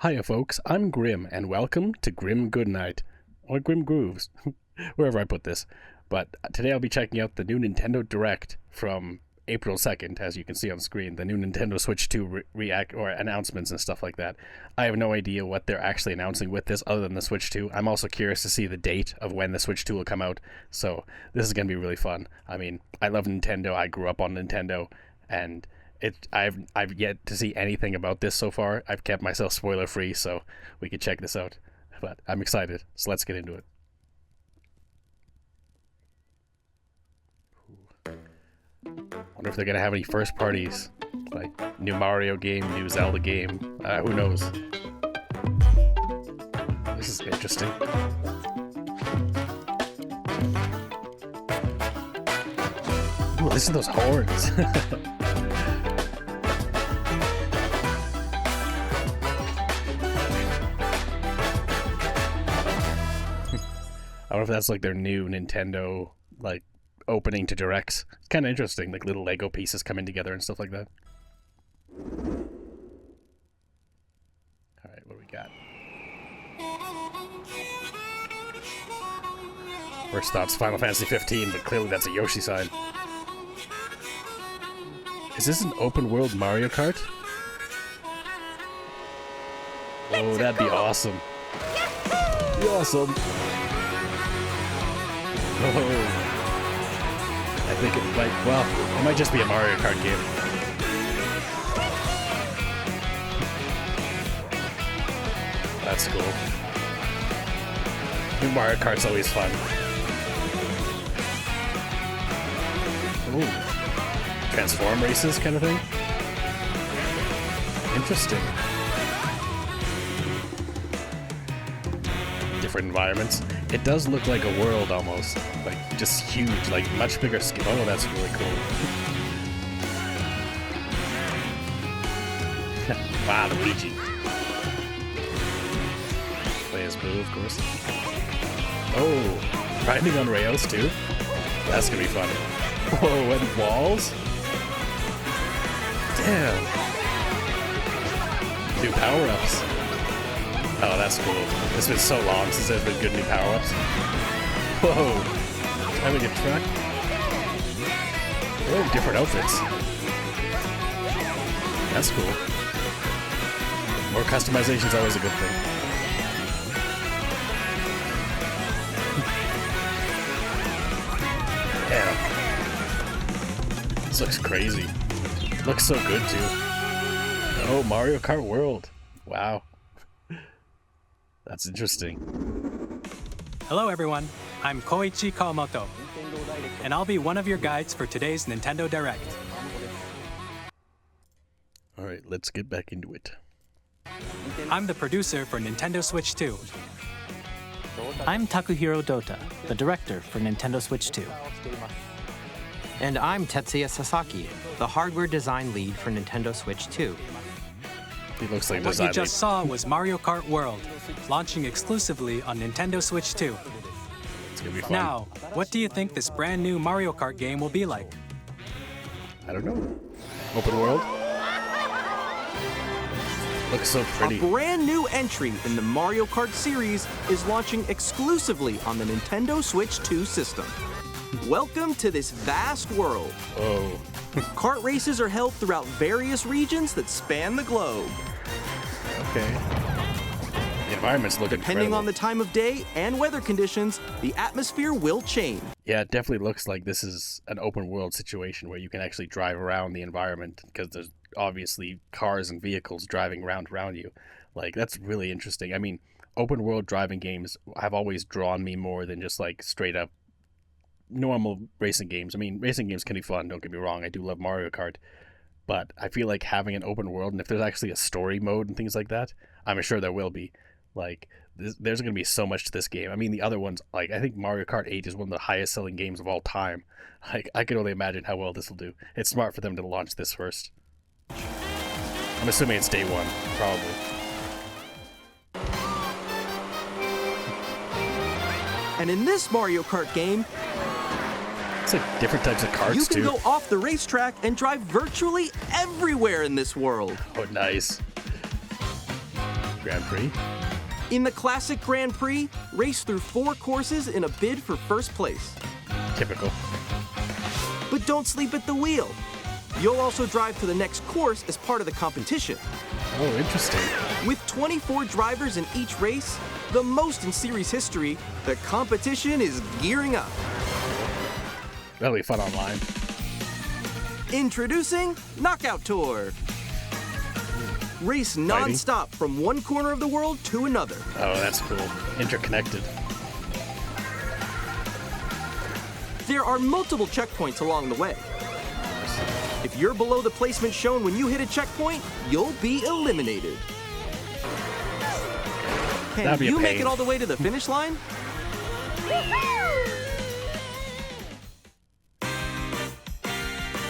Hiya folks, I'm Grim, and welcome to Grim Goodnight, or Grim Grooves, wherever I put this. But today I'll be checking out the new Nintendo Direct from April 2nd, as you can see on screen, the new Nintendo Switch 2 announcements and stuff like that. I have no idea what they're actually announcing with this other than the Switch 2. I'm also curious to see the date of when the Switch 2 will come out, so this is going to be really fun. I mean, I love Nintendo, I grew up on Nintendo, and I've yet to see anything about this so far. I've kept myself spoiler free, so we can check this out. But I'm excited, so let's get into it. Wonder if they're gonna have any first parties, like new Mario game, new Zelda game. Who knows? This is interesting. Ooh, listen to those horns. I wonder if that's like their new Nintendo like opening to directs. It's kind of interesting, like little Lego pieces coming together and stuff like that. All right, what do we got? First thoughts, Final Fantasy 15, but clearly that's a Yoshi sign. Is this an open world Mario Kart? Oh, that'd be awesome. Be awesome. Oh, I think it might, well, it might just be a Mario Kart game. That's cool. New Mario Kart's always fun. Ooh. Transform races kind of thing? Interesting. Different environments. It does look like a world almost, like just huge, like much bigger scale. Oh, that's really cool. Wow, Luigi. Play as Boo, of course. Oh, riding on rails too? That's gonna be fun. Whoa, and walls? Damn. New power-ups. Oh, that's cool. It's been so long since there's been good new power-ups. Whoa. Driving a truck. Oh, different outfits. That's cool. More customization is always a good thing. Damn. This looks crazy. Looks so good, too. Oh, Mario Kart World. Wow. That's interesting. Hello everyone, I'm Koichi Kawamoto, and I'll be one of your guides for today's Nintendo Direct. Alright, let's get back into it. I'm the producer for Nintendo Switch 2. I'm Takuhiro Dota, the director for Nintendo Switch 2. And I'm Tetsuya Sasaki, the hardware design lead for Nintendo Switch 2. He looks like What you just saw was Mario Kart World, launching exclusively on Nintendo Switch 2. It's gonna be fun. Now, what do you think this brand new Mario Kart game will be like? I don't know. Open world? Looks so pretty. A brand new entry in the Mario Kart series is launching exclusively on the Nintendo Switch 2 system. Welcome to this vast world. Whoa. Kart races are held throughout various regions that span the globe. Okay. The environments look Depending incredible. on the time of day and weather conditions, the atmosphere will change. Yeah, it definitely looks like this is an open world situation where you can actually drive around the environment because there's obviously cars and vehicles driving around you. Like, that's really interesting. I mean, open world driving games have always drawn me more than just like straight up normal racing games. I mean, racing games can be fun, don't get me wrong. I do love Mario Kart. But I feel like having an open world, and if there's actually a story mode and things like that, I'm sure there will be. Like, there's going to be so much to this game. I mean, the other ones, like, I think Mario Kart 8 is one of the highest selling games of all time. Like, I can only imagine how well this will do. It's smart for them to launch this first. I'm assuming it's day one, probably. And in this Mario Kart game, It's like different types of carts, you can too. go off the racetrack and drive virtually everywhere in this world. Oh, nice. Grand Prix. In the classic Grand Prix, race through 4 courses in a bid for first place. Typical. But don't sleep at the wheel. You'll also drive to the next course as part of the competition. Oh, interesting. With 24 drivers in each race, the most in series history, the competition is gearing up. That'll be fun online. Introducing Knockout Tour. Race non-stop from one corner of the world to another. Oh, that's cool. Interconnected. There are multiple checkpoints along the way. If you're below the placement shown when you hit a checkpoint, you'll be eliminated. Can That'd be a you make pain. it all the way to the finish line?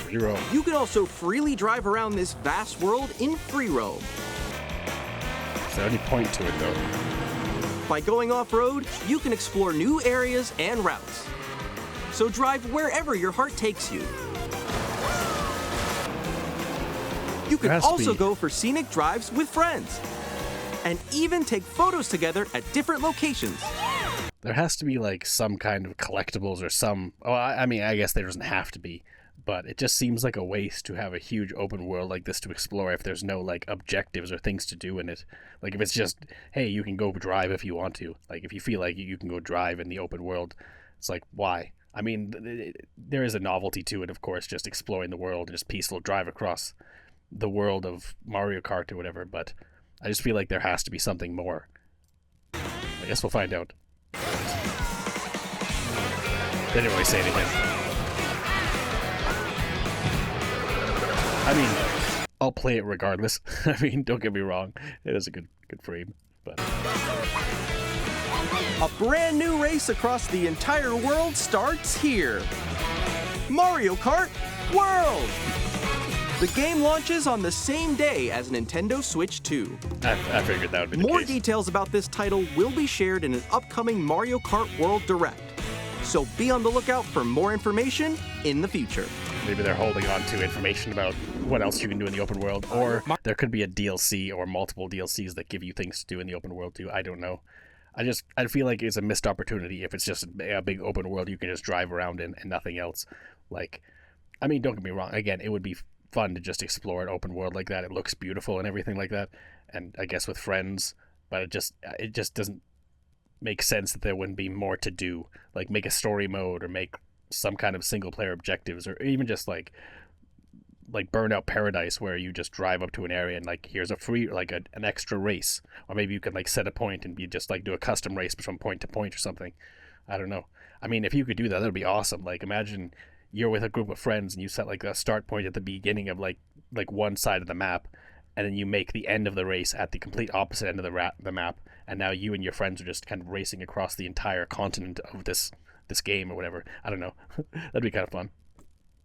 Free roam. You can also freely drive around this vast world in free roam. Is there any point to it, though? By going off-road, you can explore new areas and routes. So drive wherever your heart takes you. You can There has to also be- go for scenic drives with friends. And even take photos together at different locations. There has to be, like, some kind of collectibles or some... Oh, I mean, I guess there doesn't have to be. But it just seems like a waste to have a huge open world like this to explore if there's no, like, objectives or things to do in it. Like, if it's just, hey, you can go drive if you want to. Like, if you feel like you can go drive in the open world, it's like, why? I mean, there is a novelty to it, of course, just exploring the world and just peaceful drive across the world of Mario Kart or whatever, but I just feel like there has to be something more. I guess we'll find out. They didn't really say anything. I mean, I'll play it regardless. I mean, don't get me wrong. It is a good frame, but... A brand new race across the entire world starts here. Mario Kart World! The game launches on the same day as Nintendo Switch 2. I figured that would be the More case. details about this title will be shared in an upcoming Mario Kart World Direct. So be on the lookout for more information in the future. Maybe they're holding on to information about what else you can do in the open world, or there could be a DLC or multiple DLCs that give you things to do in the open world too. I don't know. I feel like it's a missed opportunity if it's just a big open world you can just drive around in and nothing else. Like, I mean, don't get me wrong. Again, it would be fun to just explore an open world like that. It looks beautiful and everything like that, and I guess with friends. But it just doesn't make sense that there wouldn't be more to do. Like make a story mode or make some kind of single player objectives, or even just like Burnout Paradise, where you just drive up to an area and like here's a free an extra race, or maybe you could like set a point and be just like do a custom race from point to point or something. I don't know. I mean, if you could do that, that'd be awesome. Like imagine you're with a group of friends and you set like a start point at the beginning of like one side of the map, and then you make the end of the race at the complete opposite end of the map, and now you and your friends are just kind of racing across the entire continent of this game or whatever. I don't know. That'd be kind of fun.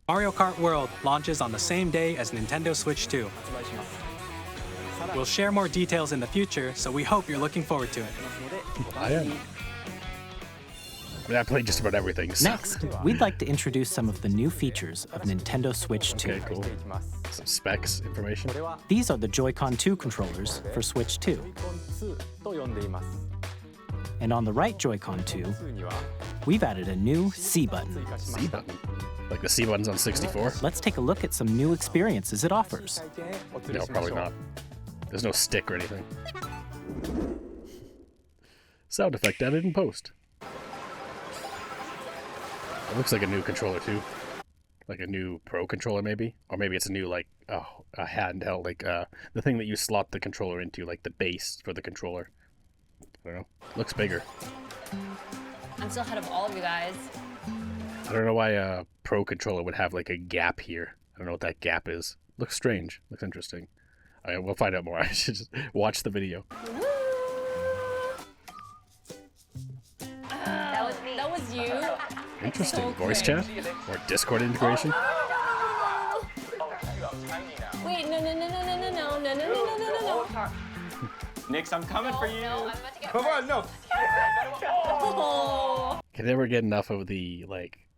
Mario Kart World launches on the same day as Nintendo Switch 2. We'll share more details in the future, so we hope you're looking forward to it. I am. I mean, I played just about everything. So. Next, we'd like to introduce some of the new features of Nintendo Switch 2. Okay, cool. Some specs information. These are the Joy-Con 2 controllers for Switch 2. And on the right Joy-Con 2, we've added a new C button. C button. Like the C buttons on 64? Let's take a look at some new experiences it offers. No, probably not. There's no stick or anything. Sound effect added in post. It looks like a new controller too. Like a new Pro controller maybe? Or maybe it's a new a handheld, the thing that you slot the controller into, like the base for the controller. I don't know. Looks bigger. I'm still ahead of all of you guys. I don't know why a Pro controller would have like a gap here. I don't know what that gap is. Looks strange. Looks interesting. Alright, we'll find out more. I should just watch the video. That was you. Interesting. So Voice cringe. chat? Or Discord integration? Wait, no. Nix, I'm coming for you. No, I'm about to get Come on, no. Oh. Can never get enough of the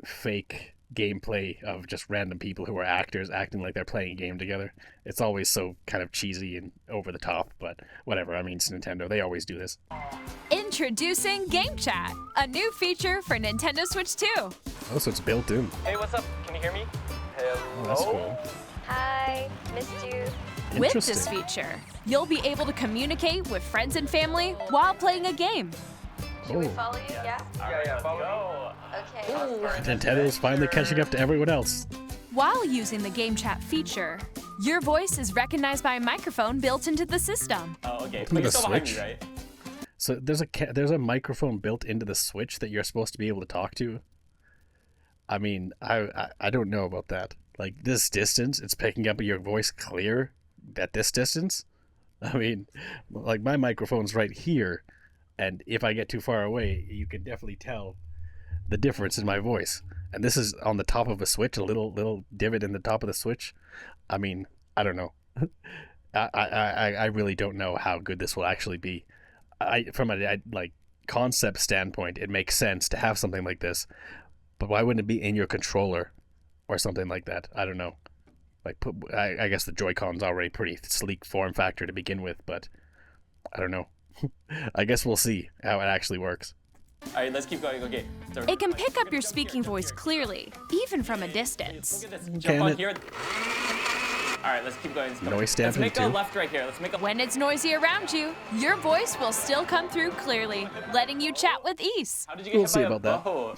fake gameplay of just random people who are actors acting like they're playing a game together. It's always so kind of cheesy and over the top, but whatever. I mean, it's Nintendo. They always do this. Introducing Game Chat, a new feature for Nintendo Switch 2. Oh, so it's built in. Hey, what's up? Can you hear me? Oh, that's cool. Hi, missed you. With this Interesting. feature, you'll be able to communicate with friends and family while playing a game. Should we Oh. follow you? Yeah? Yeah, follow Okay. Nintendo's finally catching up to everyone else. While using the Game Chat feature, your voice is recognized by a microphone built into the system. Oh, okay. Look But at you're the still behind me, Switch. right? So there's a microphone built into the Switch that you're supposed to be able to talk to. I mean, I don't know about that. Like this distance, it's picking up your voice clear at this distance. I mean, like my microphone's right here, and if I get too far away, you can definitely tell the difference in my voice. And this is on the top of a Switch, a little divot in the top of the Switch. I mean, I don't know. I really don't know how good this will actually be. From a like concept standpoint, it makes sense to have something like this, but why wouldn't it be in your controller or something like that? I don't know. Like, I guess the Joy-Con's already pretty sleek form factor to begin with, but I don't know. I guess we'll see how it actually works. All right, let's keep going. Okay. So, It can pick up your speaking voice clearly, even from a distance. look at this. Can Jump on it? here. All right, let's keep going. Noise Let's stamping make a too? left right here. Let's make a. When it's noisy around you, your voice will still come through clearly, letting you chat with ease. How did you get We'll hit see by a about that. bow?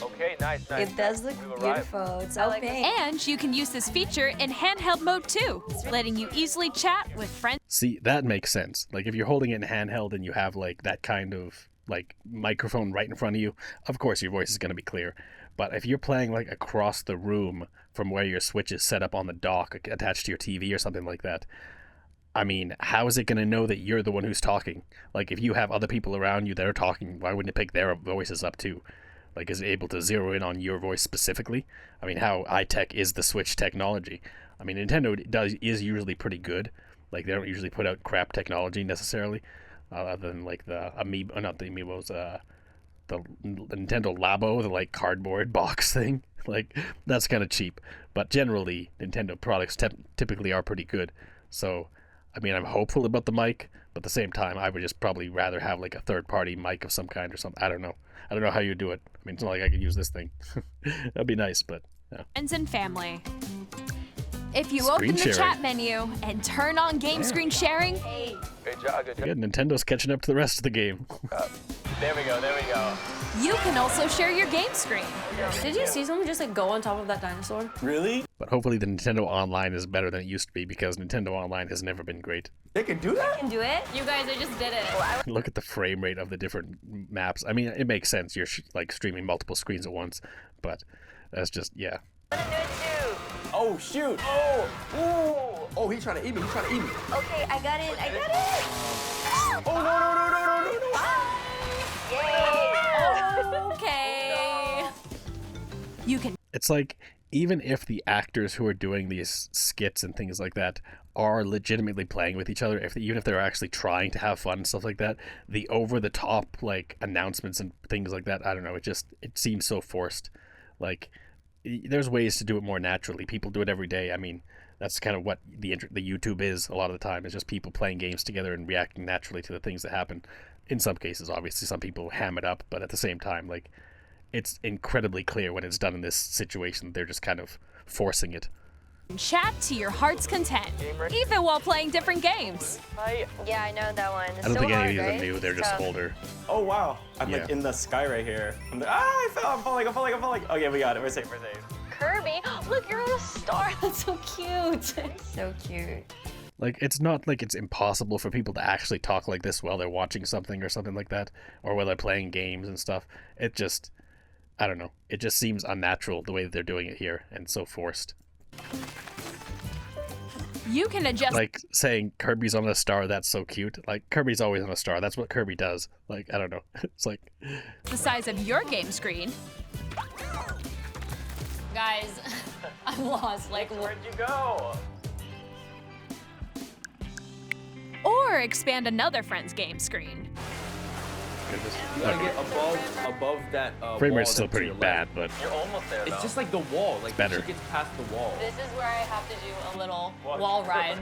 Okay, nice. It does look beautiful. It's so pink. And you can use this feature in handheld mode too, letting you easily chat with friends. See, that makes sense. Like if you're holding it in handheld and you have like that kind of like microphone right in front of you, of course your voice is going to be clear. But if you're playing like across the room from where your Switch is set up on the dock attached to your TV or something like that, I mean, how is it going to know that you're the one who's talking? Like if you have other people around you that are talking, why wouldn't it pick their voices up too? Like, is it able to zero in on your voice specifically? I mean, how high-tech is the Switch technology? I mean, Nintendo is usually pretty good. Like, they don't usually put out crap technology necessarily, other than, like, the Amiibo, not the Amiibos, the Nintendo Labo, the, like, cardboard box thing. Like, that's kind of cheap. But generally, Nintendo products typically are pretty good. So, I mean, I'm hopeful about the mic, but at the same time, I would just probably rather have, like, a third-party mic of some kind or something. I don't know. I don't know how you do it. I mean, it's not like I could use this thing. That'd be nice, but yeah. Friends and family. If you Screen open the sharing. chat menu and turn on game screen sharing, Yeah, Nintendo's catching up to the rest of the game. There we go. There we go. you can also share your game screen. Did you see someone just like go on top of that dinosaur? Really? But hopefully the Nintendo Online is better than it used to be because Nintendo Online has never been great. They can do that? Can do it. You guys, I just did it. Look at the frame rate of the different maps. I mean, it makes sense. You're like streaming multiple screens at once, but that's just, yeah. I'm gonna do it too. Oh shoot! Oh! Ooh! Oh, he's trying to eat me. He's trying to eat me. Okay, I got it. I got it. Oh no no no no no no no! Yay. Okay. You can It's like, even if the actors who are doing these skits and things like that are legitimately playing with each other, even if they're actually trying to have fun and stuff like that, the over-the-top, like, announcements and things like that, I don't know, it seems so forced. Like, there's ways to do it more naturally. People do it every day. I mean, that's kind of what the YouTube is a lot of the time. It's just people playing games together and reacting naturally to the things that happen. In some cases, obviously, some people ham it up, but at the same time, like, it's incredibly clear when it's done in this situation. They're just kind of forcing it. chat to your heart's content, even while playing different games. Yeah, I know that one. It's I don't so think hard, any of them right? knew. They're It's just tough. older. Oh wow! I'm Yeah. like in the sky right here. I'm like, I fell! I'm falling! I'm falling! I'm falling! Okay, we got it. We're safe. We're safe. Kirby, look, you're a star. That's so cute. So cute. Like, it's not like it's impossible for people to actually talk like this while they're watching something or something like that, or while they're playing games and stuff. It just, I don't know. It just seems unnatural the way that they're doing it here, and so forced. You can adjust Like saying Kirby's on a star, that's so cute. Like, Kirby's always on a star. That's what Kirby does. Like, I don't know. It's like, the size of your game screen, Guys, I'm lost. Like, Where'd you go? or expand another friend's game screen. goodness. You gotta Okay. get above that. Frame wall rate's still that's to pretty your bad, left. but You're almost there. It's just like the wall. Like better. She gets past the wall. This is where I have to do a little wall ride.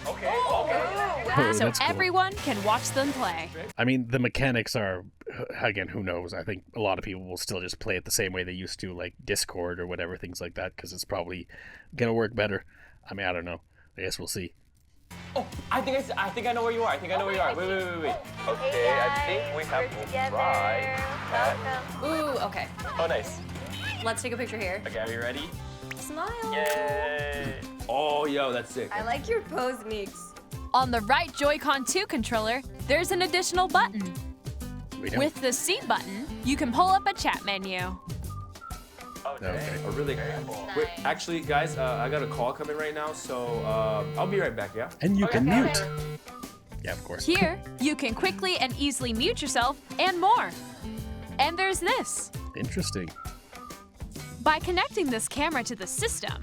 Okay. oh, So that's cool. everyone can watch them play. I mean, the mechanics are, again, who knows? I think a lot of people will still just play it the same way they used to, like Discord or whatever, things like that, because it's probably gonna work better. I mean, I don't know. I guess we'll see. Oh, I think I know where you are. I think I know where you are. Wait. Okay, I think we have to try. Ooh, okay. Oh, nice. Let's take a picture here. Okay, are you ready? Smile. Yay! Oh, yo, that's sick. I like your pose, Meeks. On the right Joy-Con 2 controller, there's an additional button. We don't. With the C button, you can pull up a chat menu. Okay. Oh, really? Wait, actually, guys, I got a call coming right now, so I'll be right back. Yeah. And you can mute. Yeah, of course. Here, you can quickly and easily mute yourself and more. And there's this. Interesting. By connecting this camera to the system,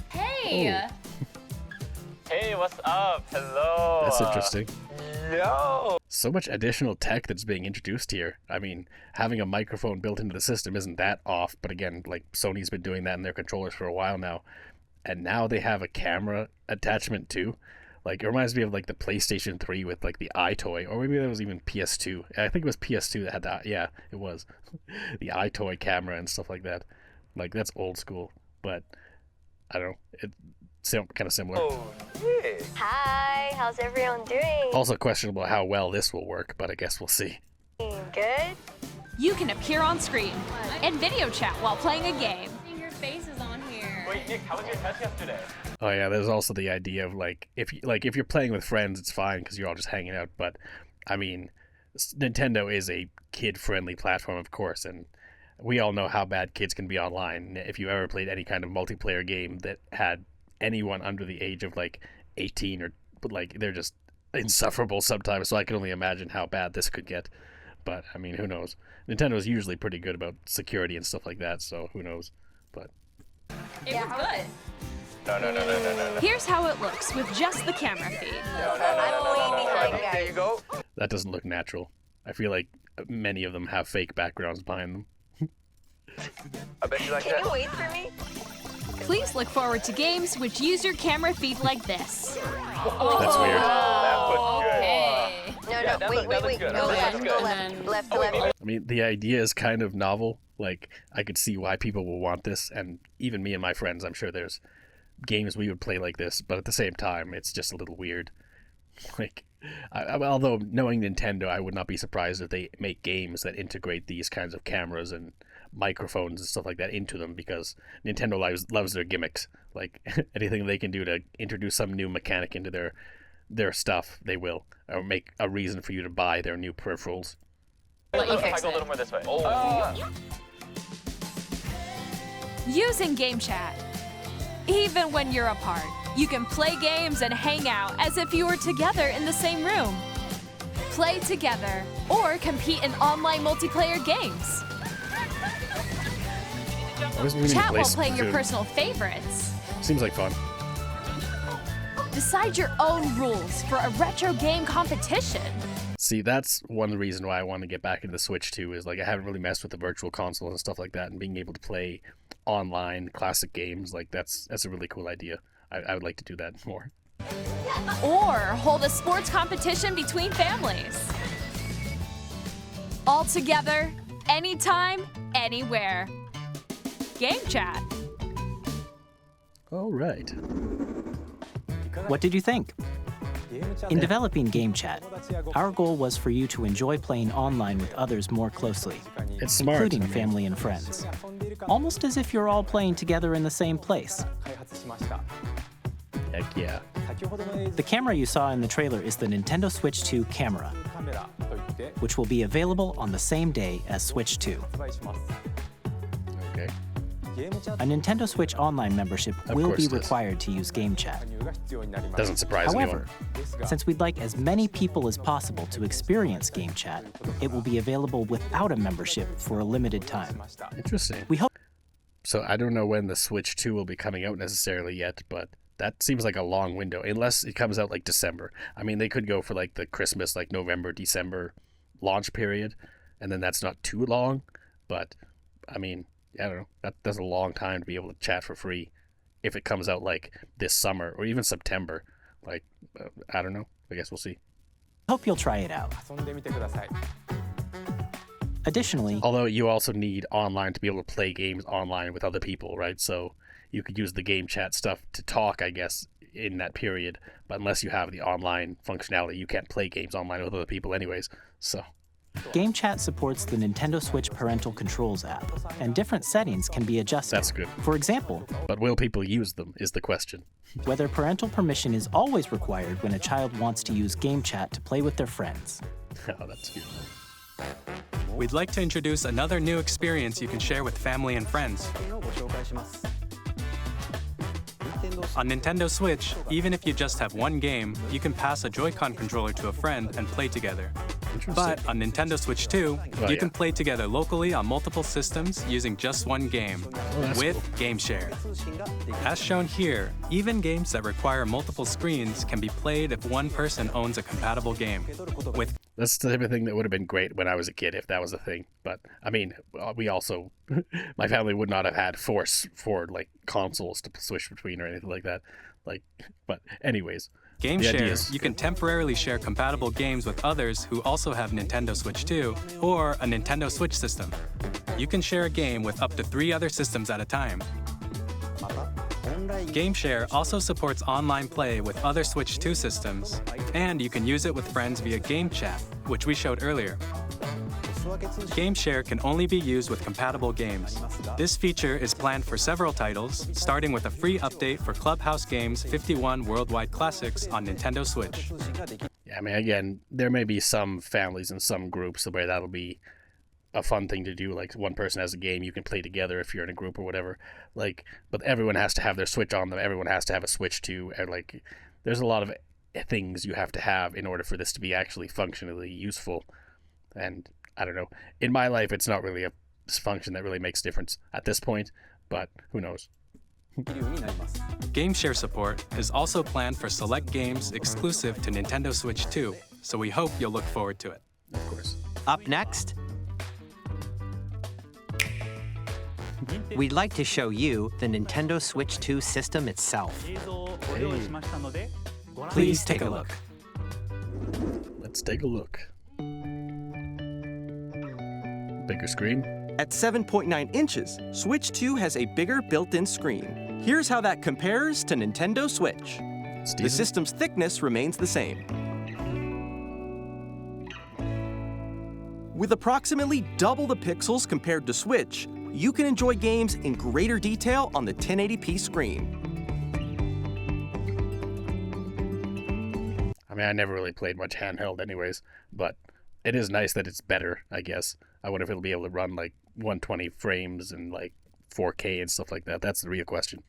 Hey. Oh. Hey, what's up? Hello. That's interesting. Yo. So much additional tech that's being introduced here. I mean, having a microphone built into the system isn't that off, but again, like Sony's been doing that in their controllers for a while now. And now they have a camera attachment too. Like, it reminds me of like the PlayStation 3 with like the iToy, or maybe that was even PS2. I think it was PS2 that had that. Yeah, it was. The iToy camera and stuff like that. Like, that's old school, but I don't know. It's kind of similar. Oh, yeah. Hi, how's everyone doing? Also questionable how well this will work, but I guess we'll see. Good? you can appear on screen and video chat while playing a game. Your face is on here. Wait, Nick, how was your test yesterday? Oh yeah, there's also the idea of like if you're playing with friends, it's fine because you're all just hanging out. But I mean, Nintendo is a kid-friendly platform, of course, and we all know how bad kids can be online. If you ever played any kind of multiplayer game that had anyone under the age of like 18 or like, they're just insufferable sometimes. So I can only imagine how bad this could get. But I mean, who knows? Nintendo is usually pretty good about security and stuff like that. So who knows? But It was good. No. Here's how it looks with just the camera feed. I'm way behind, guys. There you go. that doesn't look natural. I feel like many of them have fake backgrounds behind them. I bet you like Can you wait for me? Please look forward to games which use your camera feed like this. That's weird. That was good. Okay. No, Yeah, that wait. looks good. Go That left, looks go good. left, left, left. I mean, the idea is kind of novel. Like, I could see why people will want this, and even me and my friends, I'm sure there's games we would play like this, but at the same time, it's just a little weird. Like, although knowing Nintendo, I would not be surprised if they make games that integrate these kinds of cameras and microphones and stuff like that into them, because Nintendo loves their gimmicks. Like, anything they can do to introduce some new mechanic into their stuff, they will, or make a reason for you to buy their new peripherals. Let you If I fix go a it. little more this way. Oh. Using Game Chat. Even when you're apart, you can play games and hang out as if you were together in the same room. Play together or compete in online multiplayer games. I wasn't meaning to Chat play while playing your Splatoon. personal favorites. Seems like fun. Decide your own rules for a retro game competition. See, that's one reason why I want to get back into the Switch too, is like I haven't really messed with the virtual console and stuff like that, and being able to play online classic games, like that's a really cool idea. I would like to do that more. Or hold a sports competition between families. All together, anytime, anywhere. Game Chat. All right. What did you think? In developing Game Chat, our goal was for you to enjoy playing online with others more closely, It's smart. including I mean, family and friends. Almost as if you're all playing together in the same place. Heck yeah. The camera you saw in the trailer is the Nintendo Switch 2 camera, which will be available on the same day as Switch 2. Okay. A Nintendo Switch Online membership Of will course be it does. required to use Game Chat. Doesn't surprise However, anyone. since we'd like as many people as possible to experience Game Chat, it will be available without a membership for a limited time. Interesting. We hope So I don't know when the Switch 2 will be coming out necessarily yet, but that seems like a long window, unless it comes out like December. I mean, they could go for like the Christmas, like November, December launch period, and then that's not too long. But I mean, I don't know. That's a long time to be able to chat for free if it comes out like this summer or even September. Like, I don't know. I guess we'll see. Hope you'll try it out. Additionally, although you also need online to be able to play games online with other people, right? So you could use the game chat stuff to talk, I guess, in that period. But unless you have the online functionality, you can't play games online with other people anyways. So Game Chat supports the Nintendo Switch Parental Controls app, and different settings can be adjusted. That's good. For example, but will people use them is the question. Whether parental permission is always required when a child wants to use Game Chat to play with their friends. Oh, that's good. We'd like to introduce another new experience you can share with family and friends. On Nintendo Switch, even if you just have one game, you can pass a Joy-Con controller to a friend and play together. But on Nintendo Switch 2, you can play together locally on multiple systems using just one game, with Game Share. As shown here, even games that require multiple screens can be played if one person owns a compatible game. That's the type of thing that would have been great when I was a kid, if that was a thing. But, I mean, we also, my family would not have had four like, consoles to switch between or anything like that. Like, but anyways. Game Share, you can temporarily share compatible games with others who also have Nintendo Switch 2 or a Nintendo Switch system. You can share a game with up to 3 other systems at a time. Game Share also supports online play with other Switch 2 systems, and you can use it with friends via Game Chat, which we showed earlier. Game Share can only be used with compatible games. This feature is planned for several titles, starting with a free update for Clubhouse Games 51 Worldwide Classics on Nintendo Switch. Yeah, I mean, again, there may be some families and some groups where that'll be a fun thing to do. Like, one person has a game you can play together if you're in a group or whatever. Like, but everyone has to have their Switch on them. Everyone has to have a Switch too. And like, there's a lot of things you have to have in order for this to be actually functionally useful. And I don't know. In my life, it's not really a function that really makes difference at this point, but who knows? Game Share support is also planned for select games exclusive to Nintendo Switch 2, so we hope you'll look forward to it. Of course. Up next, we'd like to show you the Nintendo Switch 2 system itself. Hey. Please take a look. Let's take a look. Bigger screen. At 7.9 inches, Switch 2 has a bigger built-in screen. Here's how that compares to Nintendo Switch. The system's thickness remains the same. With approximately double the pixels compared to Switch, you can enjoy games in greater detail on the 1080p screen. I mean, I never really played much handheld anyways, but it is nice that it's better, I guess. I wonder if it'll be able to run like 120 frames and like 4K and stuff like that. That's the real question.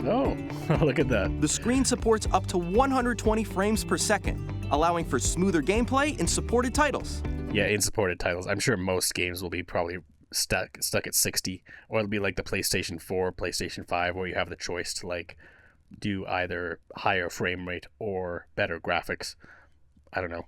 Oh, look at that. The screen supports up to 120 frames per second, allowing for smoother gameplay in supported titles. Yeah, in supported titles. I'm sure most games will be probably stuck at 60, or it'll be like the PlayStation 4, PlayStation 5, where you have the choice to like do either higher frame rate or better graphics. I don't know.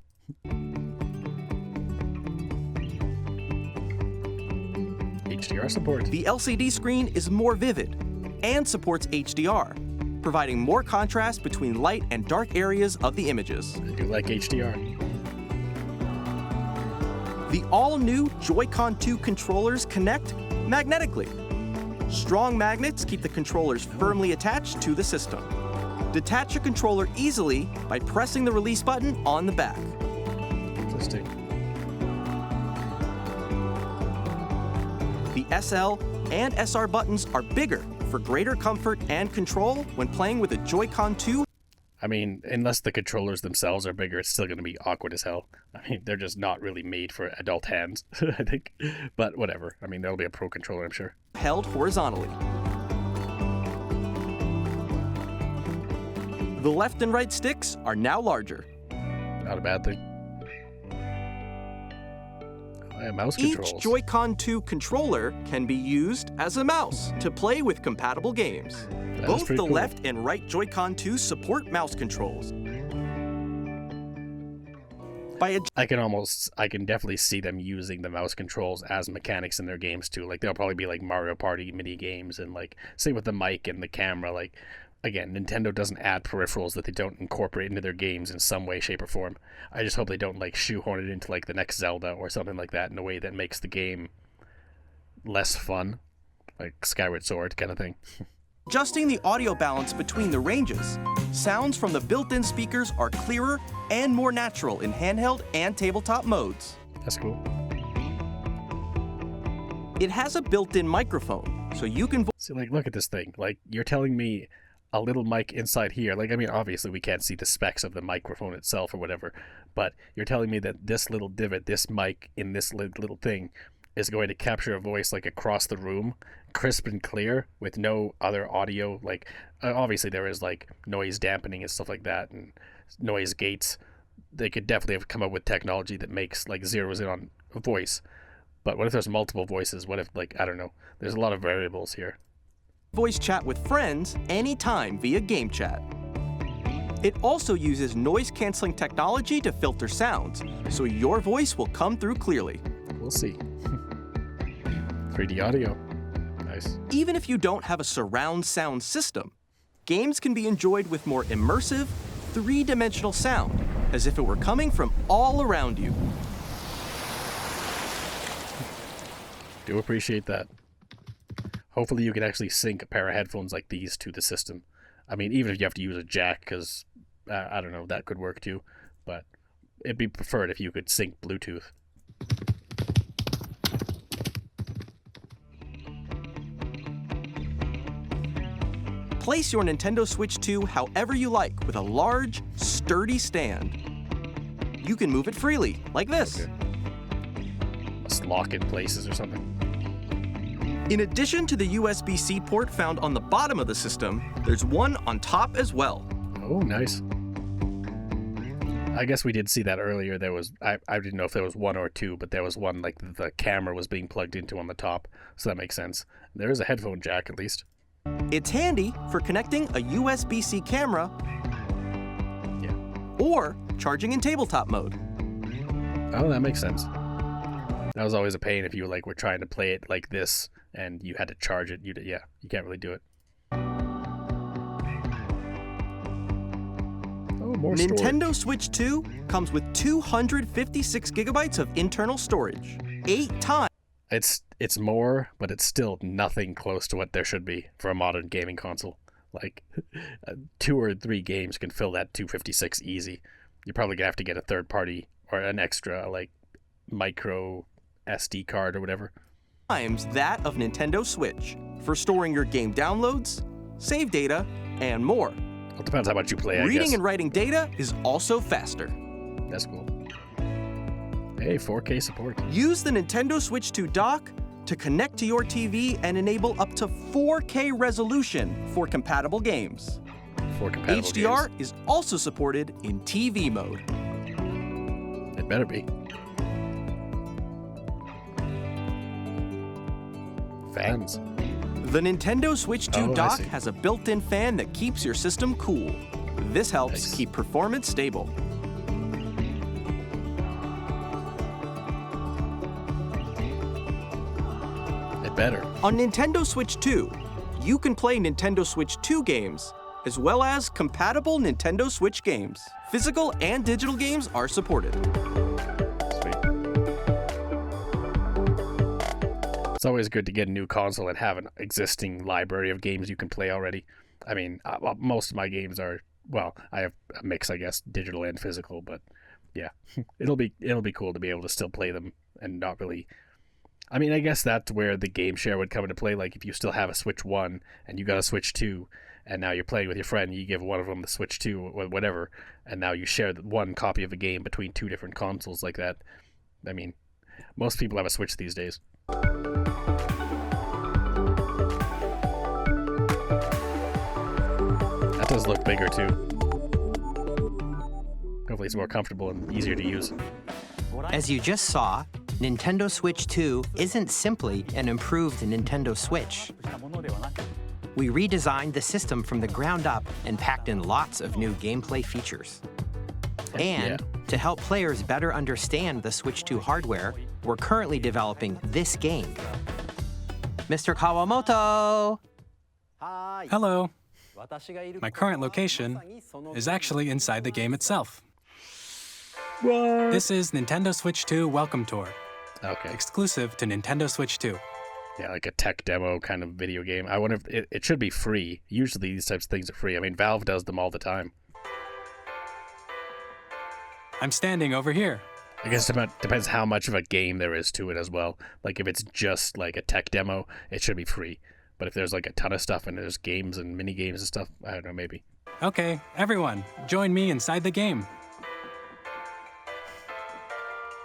HDR support. The LCD screen is more vivid and supports HDR, providing more contrast between light and dark areas of the images. I do like HDR. The all-new Joy-Con 2 controllers connect magnetically. Strong magnets keep the controllers firmly attached to the system. Detach your controller easily by pressing the release button on the back. Interesting. The SL and SR buttons are bigger for greater comfort and control when playing with a Joy-Con 2. I mean, unless the controllers themselves are bigger, it's still going to be awkward as hell. I mean, they're just not really made for adult hands, I think. But whatever. I mean, there'll be a pro controller, I'm sure. Held horizontally. The left and right sticks are now larger. Not a bad thing. Mouse controls. Each Joy-Con 2 controller can be used as a mouse to play with compatible games. Both the cool. left and right Joy-Con 2 support mouse controls. I can definitely see them using the mouse controls as mechanics in their games too. Like, they'll probably be like Mario Party mini games, and like same with the mic and the camera. Like, again, Nintendo doesn't add peripherals that they don't incorporate into their games in some way, shape, or form. I just hope they don't like shoehorn it into like the next Zelda or something like that in a way that makes the game less fun, like Skyward Sword kind of thing. Adjusting the audio balance between the ranges, sounds from the built-in speakers are clearer and more natural in handheld and tabletop modes. That's cool. It has a built-in microphone, so you can... See, like, look at this thing. Like, you're telling me a little mic inside here. Like, I mean, obviously we can't see the specs of the microphone itself or whatever, but you're telling me that this little divot, this mic in this little thing, is going to capture a voice like across the room, crisp and clear, with no other audio. Like, obviously there is like noise dampening and stuff like that, and noise gates. They could definitely have come up with technology that makes like zeroes in on a voice. But what if there's multiple voices? What if, like, I don't know, there's a lot of variables here. Voice chat with friends anytime via game chat. It also uses noise-canceling technology to filter sounds, so your voice will come through clearly. We'll see. 3D audio. Nice. Even if you don't have a surround sound system, games can be enjoyed with more immersive, three-dimensional sound, as if it were coming from all around you. Do appreciate that. Hopefully you can actually sync a pair of headphones like these to the system. I mean, even if you have to use a jack, because, I don't know, that could work too. But it'd be preferred if you could sync Bluetooth. Place your Nintendo Switch 2 however you like with a large, sturdy stand. You can move it freely, like this. Okay. Must lock in places or something. In addition to the USB-C port found on the bottom of the system, there's one on top as well. Oh, nice. I guess we did see that earlier. There was, I didn't know if there was one or two, but there was one like the camera was being plugged into on the top, so that makes sense. There is a headphone jack at least. It's handy for connecting a USB-C camera or charging in tabletop mode. Oh, that makes sense. That was always a pain if you like were trying to play it like this and you had to charge it. You can't really do it. Oh, more Nintendo storage. Switch 2 comes with 256 gigabytes of internal storage, 8 times. It's more, but it's still nothing close to what there should be for a modern gaming console. Like, 2 or 3 games can fill that 256 easy. You're probably gonna have to get a third party or an extra like micro SD card or whatever. Times that of Nintendo Switch for storing your game downloads, save data, and more. Well, it depends how much you play, I guess. Reading and writing data is also faster. That's cool. Hey, 4K support. Use the Nintendo Switch 2 dock to connect to your TV and enable up to 4K resolution for compatible games. For compatible HDR games. is also supported in TV mode. It better be. Fans. The Nintendo Switch 2 Oh, I dock see. has a built-in fan that keeps your system cool. This helps Nice. keep performance stable. It better. On Nintendo Switch 2, you can play Nintendo Switch 2 games, as well as compatible Nintendo Switch games. Physical and digital games are supported. Sweet. It's always good to get a new console and have an existing library of games you can play already. I mean, most of my games are, well, I have a mix, I guess, digital and physical, but yeah, it'll be cool to be able to still play them and not really. I mean, I guess that's where the game share would come into play. Like, if you still have a Switch 1 and you got a Switch 2, and now you're playing with your friend, you give one of them the Switch 2 or whatever, and now you share one copy of a game between 2 different consoles like that. I mean, most people have a Switch these days. That does look bigger too. Hopefully it's more comfortable and easier to use. As you just saw, Nintendo Switch 2 isn't simply an improved Nintendo Switch. We redesigned the system from the ground up and packed in lots of new gameplay features. And to help players better understand the Switch 2 hardware, we're currently developing this game. Mr. Kawamoto! Hello. My current location is actually inside the game itself. What? This is Nintendo Switch 2 Welcome Tour, Okay. exclusive to Nintendo Switch 2. Yeah, like a tech demo kind of video game. I wonder if it should be free. Usually these types of things are free. I mean, Valve does them all the time. I'm standing over here. I guess it depends how much of a game there is to it as well. Like if it's just like a tech demo, it should be free. But if there's like a ton of stuff and there's games and mini games and stuff, I don't know, maybe. Okay, everyone, join me inside the game.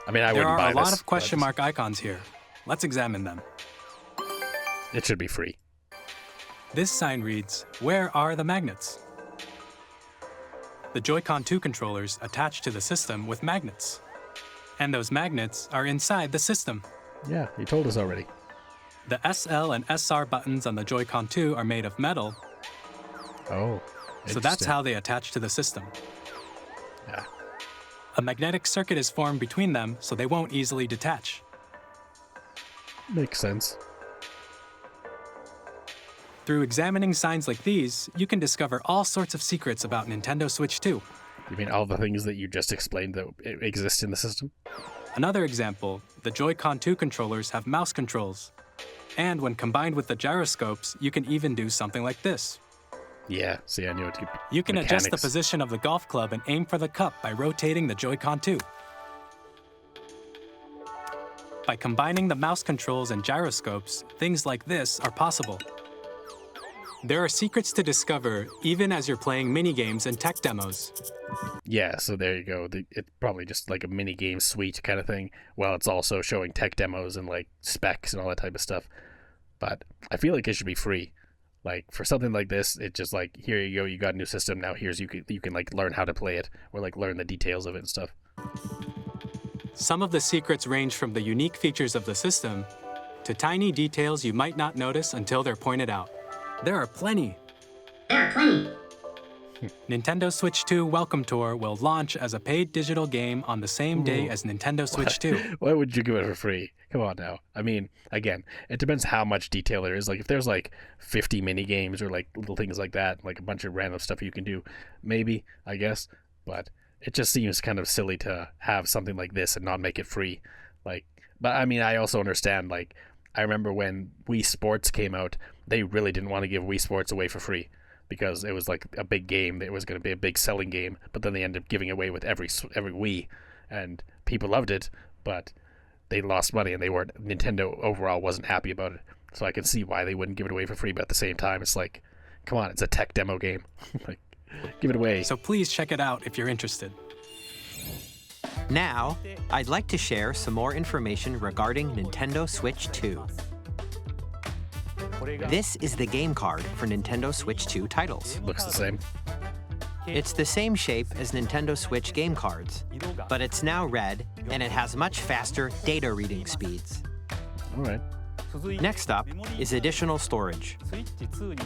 I mean, I There wouldn't buy are a this. lot of question mark icons here. Let's examine them. It should be free. This sign reads, "Where are the magnets?" The Joy-Con 2 controllers attach to the system with magnets. And those magnets are inside the system. Yeah, you told us already. The SL and SR buttons on the Joy-Con 2 are made of metal, Oh, so that's how they attach to the system. Yeah. A magnetic circuit is formed between them, so they won't easily detach. Makes sense. Through examining signs like these, you can discover all sorts of secrets about Nintendo Switch 2. You mean all the things that you just explained that exist in the system? Another example, the Joy-Con 2 controllers have mouse controls. And when combined with the gyroscopes, you can even do something like this. Yeah, see, I knew it. You can adjust the Mechanics. position of the golf club and aim for the cup by rotating the Joy-Con 2. By combining the mouse controls and gyroscopes, things like this are possible. There are secrets to discover even as you're playing mini-games and tech demos. Yeah, so there you go. It's probably just like a mini game suite kind of thing. Well, it's also showing tech demos and like specs and all that type of stuff. But I feel like it should be free. Like for something like this, it's just like, here you go, you got a new system. Now you can like learn how to play it or like learn the details of it and stuff. Some of the secrets range from the unique features of the system to tiny details you might not notice until they're pointed out. There are plenty. Nintendo Switch 2 Welcome Tour will launch as a paid digital game on the same day as Nintendo Switch 2. Why would you give it for free? Come on now. I mean, again, it depends how much detail there is. Like if there's like 50 mini games or like little things like that, like a bunch of random stuff you can do, maybe, I guess. But it just seems kind of silly to have something like this and not make it free. Like, but I mean, I also understand, like, I remember when Wii Sports came out, they really didn't want to give Wii Sports away for free because it was like a big game. It was going to be a big selling game, but then they ended up giving away with every Wii, and people loved it, but they lost money, and Nintendo overall wasn't happy about it. So I can see why they wouldn't give it away for free, but at the same time, it's like, come on, it's a tech demo game. Like, give it away. So please check it out if you're interested. Now, I'd like to share some more information regarding Nintendo Switch 2. This is the game card for Nintendo Switch 2 titles. Looks the same. It's the same shape as Nintendo Switch game cards, but it's now red and it has much faster data reading speeds. All right. Next up is additional storage.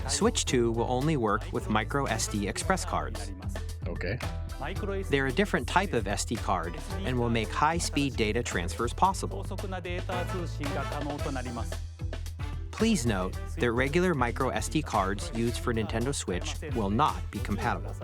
Switch 2 will only work with micro SD express cards. Okay. They're a different type of SD card and will make high-speed data transfers possible. Please note that regular micro SD cards used for Nintendo Switch will not be compatible.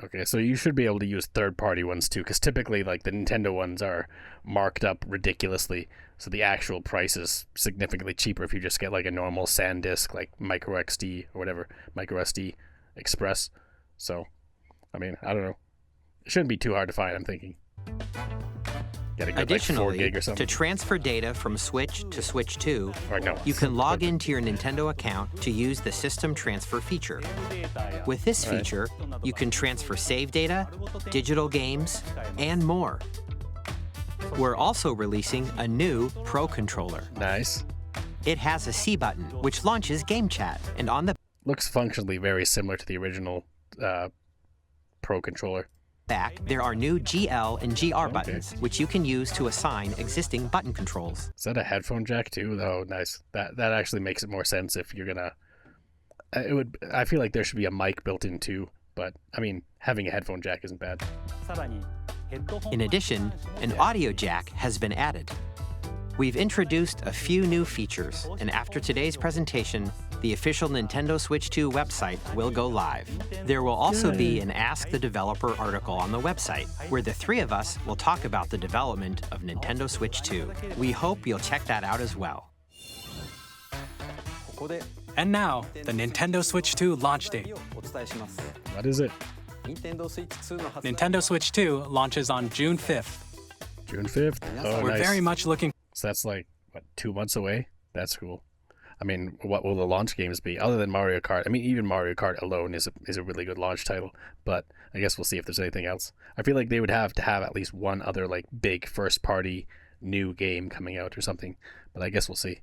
Okay, so you should be able to use third-party ones too, because typically, like, the Nintendo ones are marked up ridiculously, so the actual price is significantly cheaper if you just get, like, a normal SanDisk, like, micro XD or whatever, micro SD Express. So, I mean, I don't know. It shouldn't be too hard to find, I'm thinking. Get a good, Additionally, like 4 gig or something. to transfer data from Switch to Switch 2, Or no. you can log into your Nintendo account to use the System Transfer feature. With this feature, you can transfer save data, digital games, and more. We're also releasing a new Pro Controller. Nice. It has a C button, which launches Game Chat, and on the Looks functionally very similar to the original Pro Controller. back, there are new GL and GR buttons, which you can use to assign existing button controls. Is that a headphone jack too? Oh, nice. That actually makes it more sense if you're gonna. I feel like there should be a mic built in too, but I mean, having a headphone jack isn't bad. In addition, an audio jack has been added. We've introduced a few new features, and after today's presentation, the official Nintendo Switch 2 website will go live. There will also be an Ask the Developer article on the website, where the three of us will talk about the development of Nintendo Switch 2. We hope you'll check that out as well. And now, the Nintendo Switch 2 launch date. What is it? Nintendo Switch 2 launches on June 5th. June 5th? Oh, We're nice. very much looking. So that's like, what, 2 months away? That's cool. I mean, what will the launch games be other than Mario Kart? I mean, even Mario Kart alone is a really good launch title, but I guess we'll see if there's anything else. I feel like they would have to have at least one other like big first-party new game coming out or something, but I guess we'll see.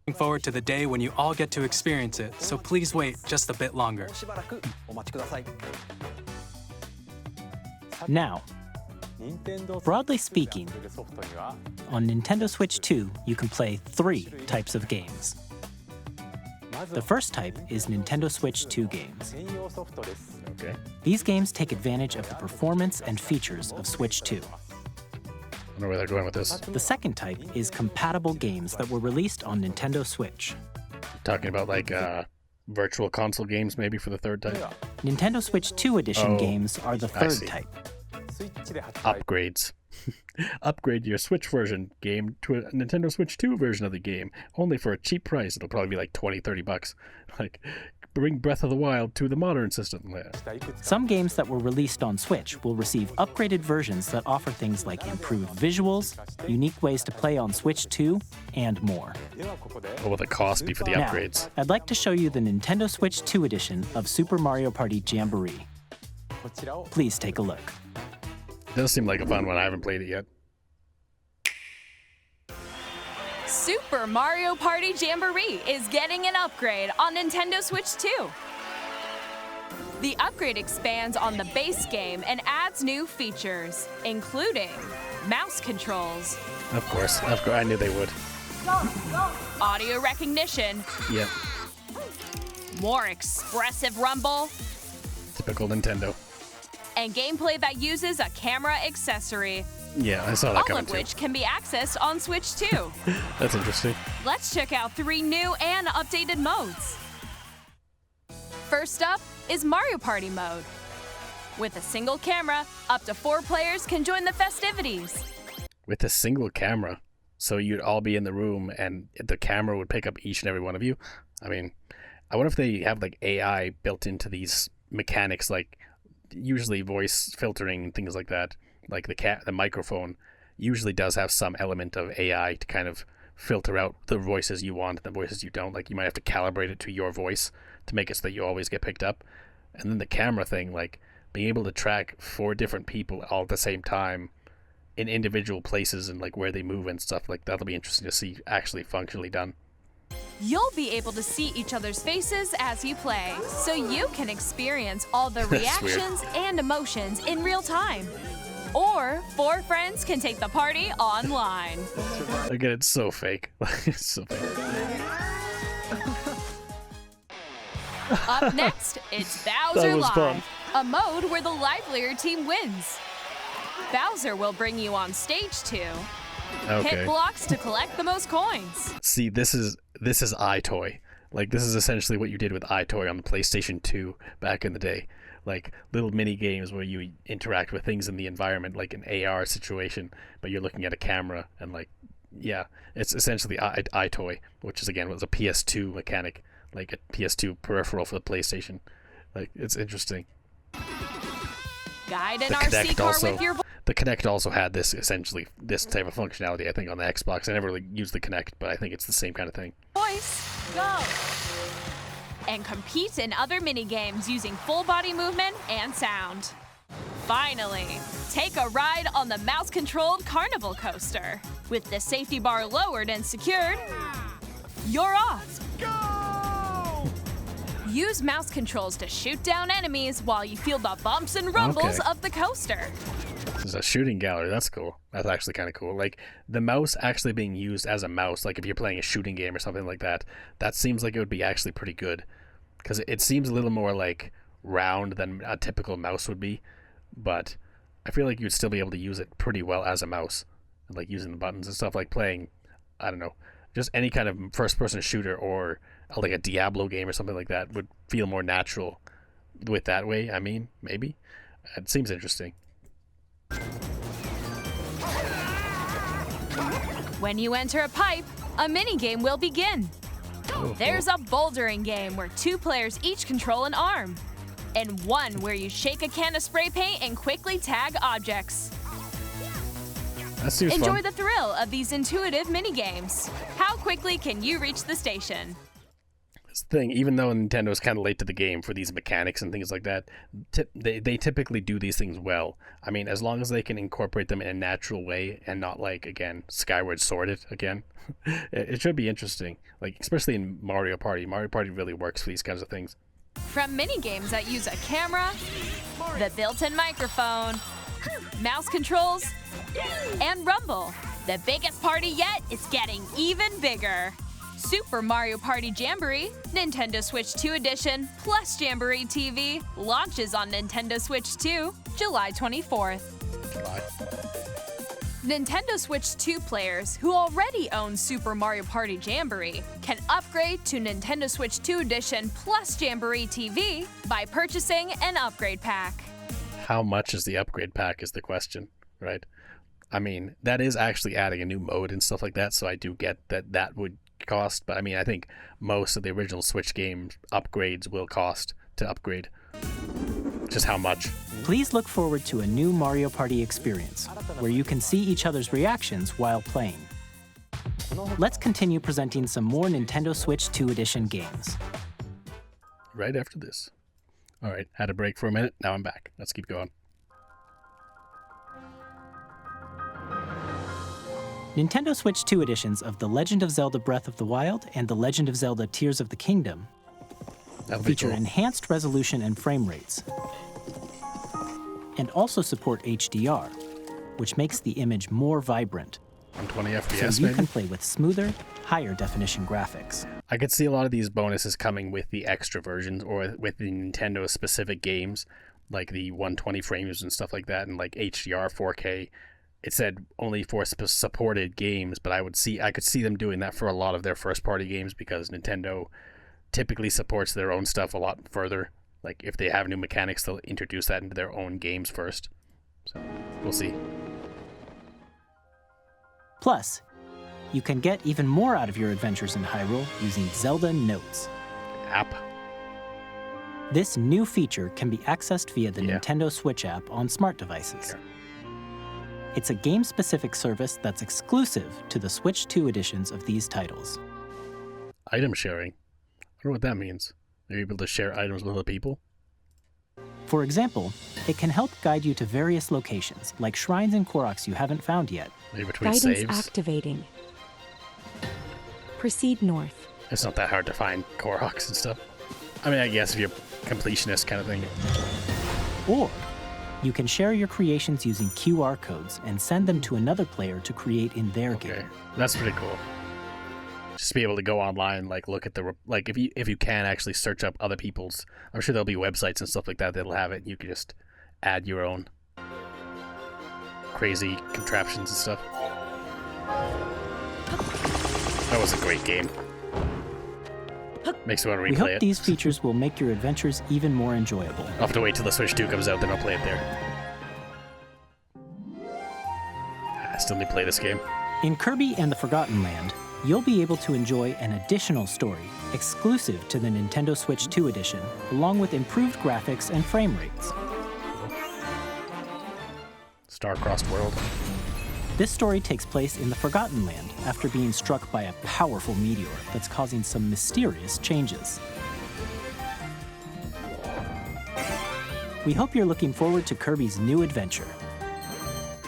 Looking forward to the day when you all get to experience it, so please wait just a bit longer. Now, broadly speaking, on Nintendo Switch 2, you can play 3 types of games. The first type is Nintendo Switch 2 games. Okay. These games take advantage of the performance and features of Switch 2. I wonder where they're going with this. The second type is compatible games that were released on Nintendo Switch. Talking about like virtual console games maybe for the third type? Nintendo Switch 2 edition games are the I third see. type. Upgrades. Upgrade your Switch version game to a Nintendo Switch 2 version of the game, only for a cheap price. It'll probably be like $20-$30. Like, bring Breath of the Wild to the modern system. Some games that were released on Switch will receive upgraded versions that offer things like improved visuals, unique ways to play on Switch 2, and more. What will the cost be for the Now, upgrades? I'd like to show you the Nintendo Switch 2 edition of Super Mario Party Jamboree. Please take a look. It does seem like a fun one. I haven't played it yet. Super Mario Party Jamboree is getting an upgrade on Nintendo Switch 2. The upgrade expands on the base game and adds new features, including mouse controls, Of course. I knew they would. audio recognition, Yep. more expressive rumble, Typical Nintendo. and gameplay that uses a camera accessory, Yeah, I saw that all coming of too. which can be accessed on Switch 2. That's interesting. Let's check out 3 new and updated modes. First up is Mario Party mode. With a single camera, up to 4 players can join the festivities. With a single camera. So you'd all be in the room and the camera would pick up each and every one of you. I mean, I wonder if they have like AI built into these mechanics, like usually voice filtering and things like that. Like the microphone usually does have some element of AI to kind of filter out the voices you want and the voices you don't. Like you might have to calibrate it to your voice to make it so that you always get picked up. And then the camera thing, like being able to track 4 different people all at the same time in individual places and like where they move and stuff, like that'll be interesting to see actually functionally done. You'll be able to see each other's faces as you play, so you can experience all the That's weird. reactions and emotions in real time. Or 4 friends can take the party online. Again, it's so fake. It's so fake. Up next, it's Bowser was Live, fun. a mode where the livelier team wins. Bowser will bring you on stage 2. Okay. Hit blocks to collect the most coins. See, this is iToy. Like this is essentially what you did with iToy on the PlayStation 2 back in the day. Like little mini games where you interact with things in the environment, like an AR situation, but you're looking at a camera and like, yeah, it's essentially iToy, which is again was a PS2 mechanic, like a PS2 peripheral for the PlayStation. Like it's interesting. Guide an The RC Kinect car also. with your The Kinect also had this type of functionality, I think, on the Xbox. I never really used the Kinect, but I think it's the same kind of thing. voice. Go! And compete in other mini-games using full body movement and sound. Finally, take a ride on the mouse-controlled Carnival Coaster. With the safety bar lowered and secured, you're off. Go! Use mouse controls to shoot down enemies while you feel the bumps and rumbles of the coaster. This is a shooting gallery. That's cool. That's actually kind of cool. Like, the mouse actually being used as a mouse, like if you're playing a shooting game or something like that, that seems like it would be actually pretty good. Because it seems a little more, like, round than a typical mouse would be. But I feel like you'd still be able to use it pretty well as a mouse. Like, using the buttons and stuff, like playing, I don't know, just any kind of first-person shooter or like a Diablo game or something like that would feel more natural with that way. I mean, maybe. It seems interesting. When you enter a pipe, a minigame will begin. There's a bouldering game where 2 players each control an arm, and one where you shake a can of spray paint and quickly tag objects. That seems Enjoy fun. the thrill of these intuitive minigames. How quickly can you reach the station? This thing, even though Nintendo's kind of late to the game for these mechanics and things like that, they typically do these things well. I mean, as long as they can incorporate them in a natural way and not, like, again, Skyward Sword it again, it should be interesting. Like, especially in Mario Party. Mario Party really works for these kinds of things. From minigames that use a camera, the built-in microphone, mouse controls, and rumble, the biggest party yet is getting even bigger. Super Mario Party Jamboree, Nintendo Switch 2 Edition, plus Jamboree TV launches on Nintendo Switch 2, July 24th. Nintendo Switch 2 players who already own Super Mario Party Jamboree can upgrade to Nintendo Switch 2 Edition plus Jamboree TV by purchasing an upgrade pack. How much is the upgrade pack is the question, right? I mean, that is actually adding a new mode and stuff like that, so I do get that that would cost, but I mean, I think most of the original Switch game upgrades will cost to upgrade. Just how much? Please look forward to a new Mario Party experience, where you can see each other's reactions while playing. Let's continue presenting some more Nintendo Switch 2 Edition games. Right after this. Alright, had a break for a minute, now I'm back. Let's keep going. Nintendo Switch 2 editions of The Legend of Zelda Breath of the Wild and The Legend of Zelda Tears of the Kingdom feature enhanced resolution and frame rates, and also support HDR, which makes the image more vibrant. 120 FPS, so you can play with smoother, higher definition graphics. I could see a lot of these bonuses coming with the extra versions or with the Nintendo specific games, like the 120 frames and stuff like that, and like HDR 4K. It said only for supported games, but I could see them doing that for a lot of their first party games because Nintendo typically supports their own stuff a lot further. Like if they have new mechanics, they'll introduce that into their own games first. So we'll see. Plus, you can get even more out of your adventures in Hyrule using Zelda Notes. App. This new feature can be accessed via the Nintendo Switch app on smart devices. Okay. It's a game-specific service that's exclusive to the Switch 2 editions of these titles. Item sharing. I don't know what that means. Are you able to share items with other people? For example, it can help guide you to various locations, like shrines and Koroks you haven't found yet. Maybe between Guidance saves? activating. Proceed north. It's not that hard to find Koroks and stuff. I mean, I guess if you're completionist kind of thing. Or you can share your creations using QR codes and send them to another player to create in their game. That's pretty cool. Just be able to go online, like look at the if you can actually search up other people's. I'm sure there'll be websites and stuff like that that'll have it. And you can just add your own crazy contraptions and stuff. That was a great game. Makes me want to replay We hope it. these features will make your adventures even more enjoyable. I'll have to wait till the Switch 2 comes out, then I'll play it there. I still need to play this game. In Kirby and the Forgotten Land, you'll be able to enjoy an additional story exclusive to the Nintendo Switch 2 edition, along with improved graphics and frame rates. Star-crossed world. This story takes place in the Forgotten Land after being struck by a powerful meteor that's causing some mysterious changes. We hope you're looking forward to Kirby's new adventure.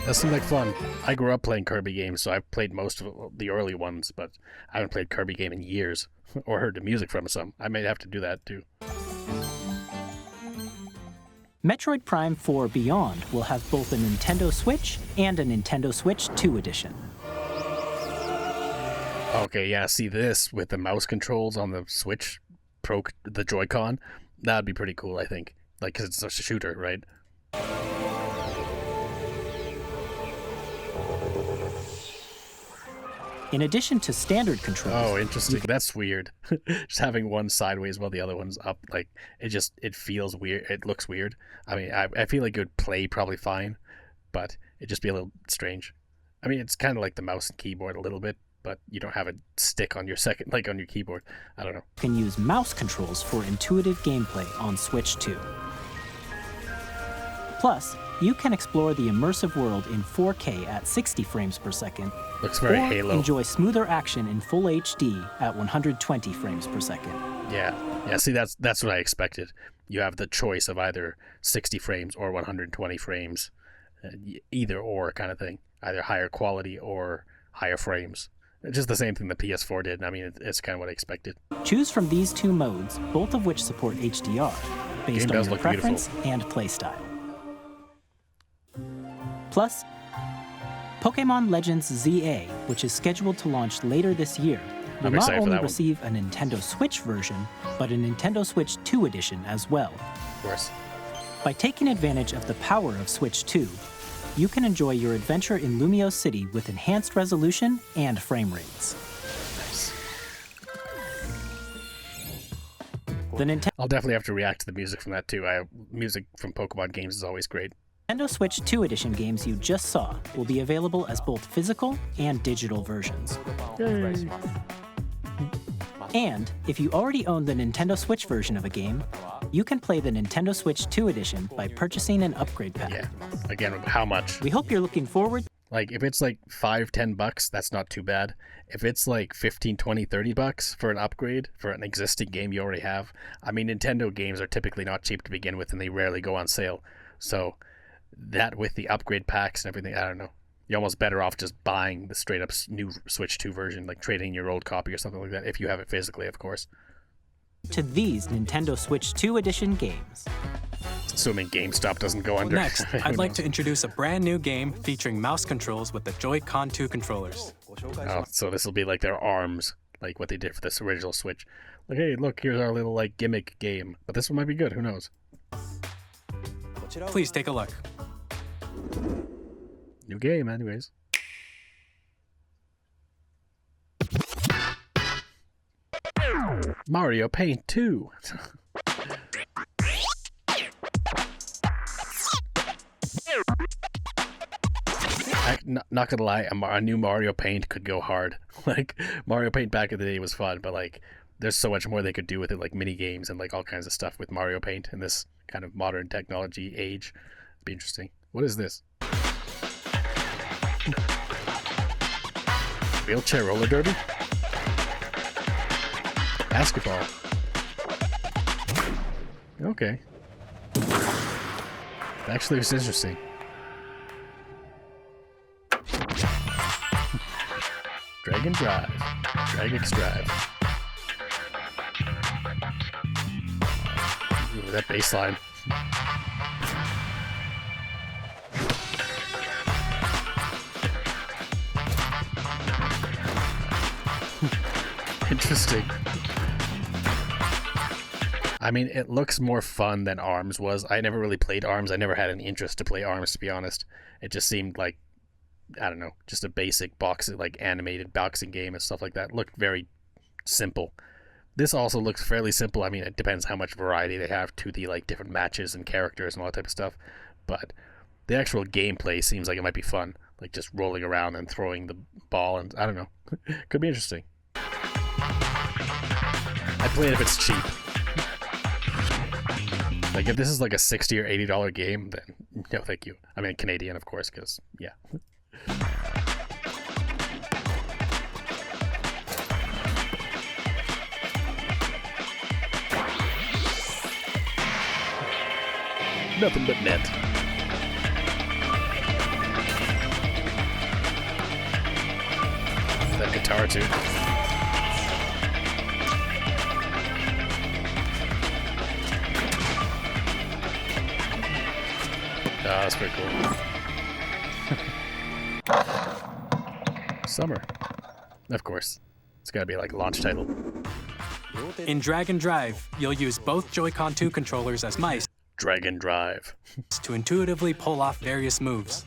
That seemed like fun. I grew up playing Kirby games, so I've played most of the early ones, but I haven't played Kirby game in years, or heard the music from some. I may have to do that too. Metroid Prime 4 Beyond will have both a Nintendo Switch and a Nintendo Switch 2 edition. Okay, yeah, see this with the mouse controls on the Switch Pro, the Joy-Con, that'd be pretty cool, I think. Like, 'cause it's a shooter, right? In addition to standard controls... Oh, interesting. That's weird. Just having one sideways while the other one's up, like, it feels weird. It looks weird. I mean, I feel like it would play probably fine, but it'd just be a little strange. I mean, it's kind of like the mouse and keyboard a little bit, but you don't have a stick on your on your keyboard. I don't know. You can use mouse controls for intuitive gameplay on Switch 2. Plus, you can explore the immersive world in 4K at 60 frames per second. Looks very or Halo. Enjoy smoother action in full HD at 120 frames per second. Yeah. See, that's what I expected. You have the choice of either 60 frames or 120 frames, either or kind of thing. Either higher quality or higher frames. Just the same thing the PS4 did. I mean, it's kind of what I expected. Choose from these two modes, both of which support HDR, based on your preference and playstyle. Plus, Pokémon Legends ZA, which is scheduled to launch later this year, will not only receive a Nintendo Switch version, but a Nintendo Switch 2 edition as well. Of course. By taking advantage of the power of Switch 2, you can enjoy your adventure in Lumio City with enhanced resolution and frame rates. Nice. I'll definitely have to react to the music from that too. Music from Pokemon games is always great. Nintendo Switch 2 edition games you just saw will be available as both physical and digital versions. Yay. And if you already own the Nintendo Switch version of a game, you can play the Nintendo Switch 2 edition by purchasing an upgrade pack. Yeah. Again, how much? We hope you're looking forward. Like, if it's like $5-10, that's not too bad. If it's like $15, $20, $30 for an upgrade for an existing game you already have, I mean, Nintendo games are typically not cheap to begin with, and they rarely go on sale. So that with the upgrade packs and everything, I don't know. You're almost better off just buying the straight up new Switch 2 version, like trading your old copy or something like that, if you have it physically, of course. To these Nintendo Switch 2 edition games. Assuming GameStop doesn't go under. Next, I'd like to introduce a brand new game featuring mouse controls with the Joy-Con 2 controllers. Oh, so this will be like their arms, like what they did for this original Switch. Like, hey, look, here's our little like gimmick game. But this one might be good, who knows? Please take a look. New game, anyways. Mario Paint 2. Not gonna lie, a new Mario Paint could go hard. Like, Mario Paint back in the day was fun, but like, there's so much more they could do with it, like mini games and like all kinds of stuff with Mario Paint in this kind of modern technology age. It'd be interesting. What is this? Wheelchair roller derby? Basketball. Okay. Actually, it's interesting. Dragon Drive. Dragon's Drive. Ooh, that bass line. Interesting. I mean, it looks more fun than ARMS was. I never really played ARMS. I never had any interest to play ARMS, to be honest. It just seemed like, I don't know, just a basic boxing, like animated boxing game and stuff like that. It looked very simple. This also looks fairly simple. I mean, it depends how much variety they have to the like different matches and characters and all that type of stuff. But the actual gameplay seems like it might be fun. Like just rolling around and throwing the ball and I don't know. Could be interesting. I'd play it if it's cheap. Like, if this is like a $60 or $80 game, then no thank you. I mean, Canadian, of course, because, yeah. Nothing but net. That guitar, too. was pretty cool. Summer. Of course. It's gotta be like a launch title. In Drag and Drive, you'll use both Joy-Con 2 controllers as mice Drag and Drive. to intuitively pull off various moves.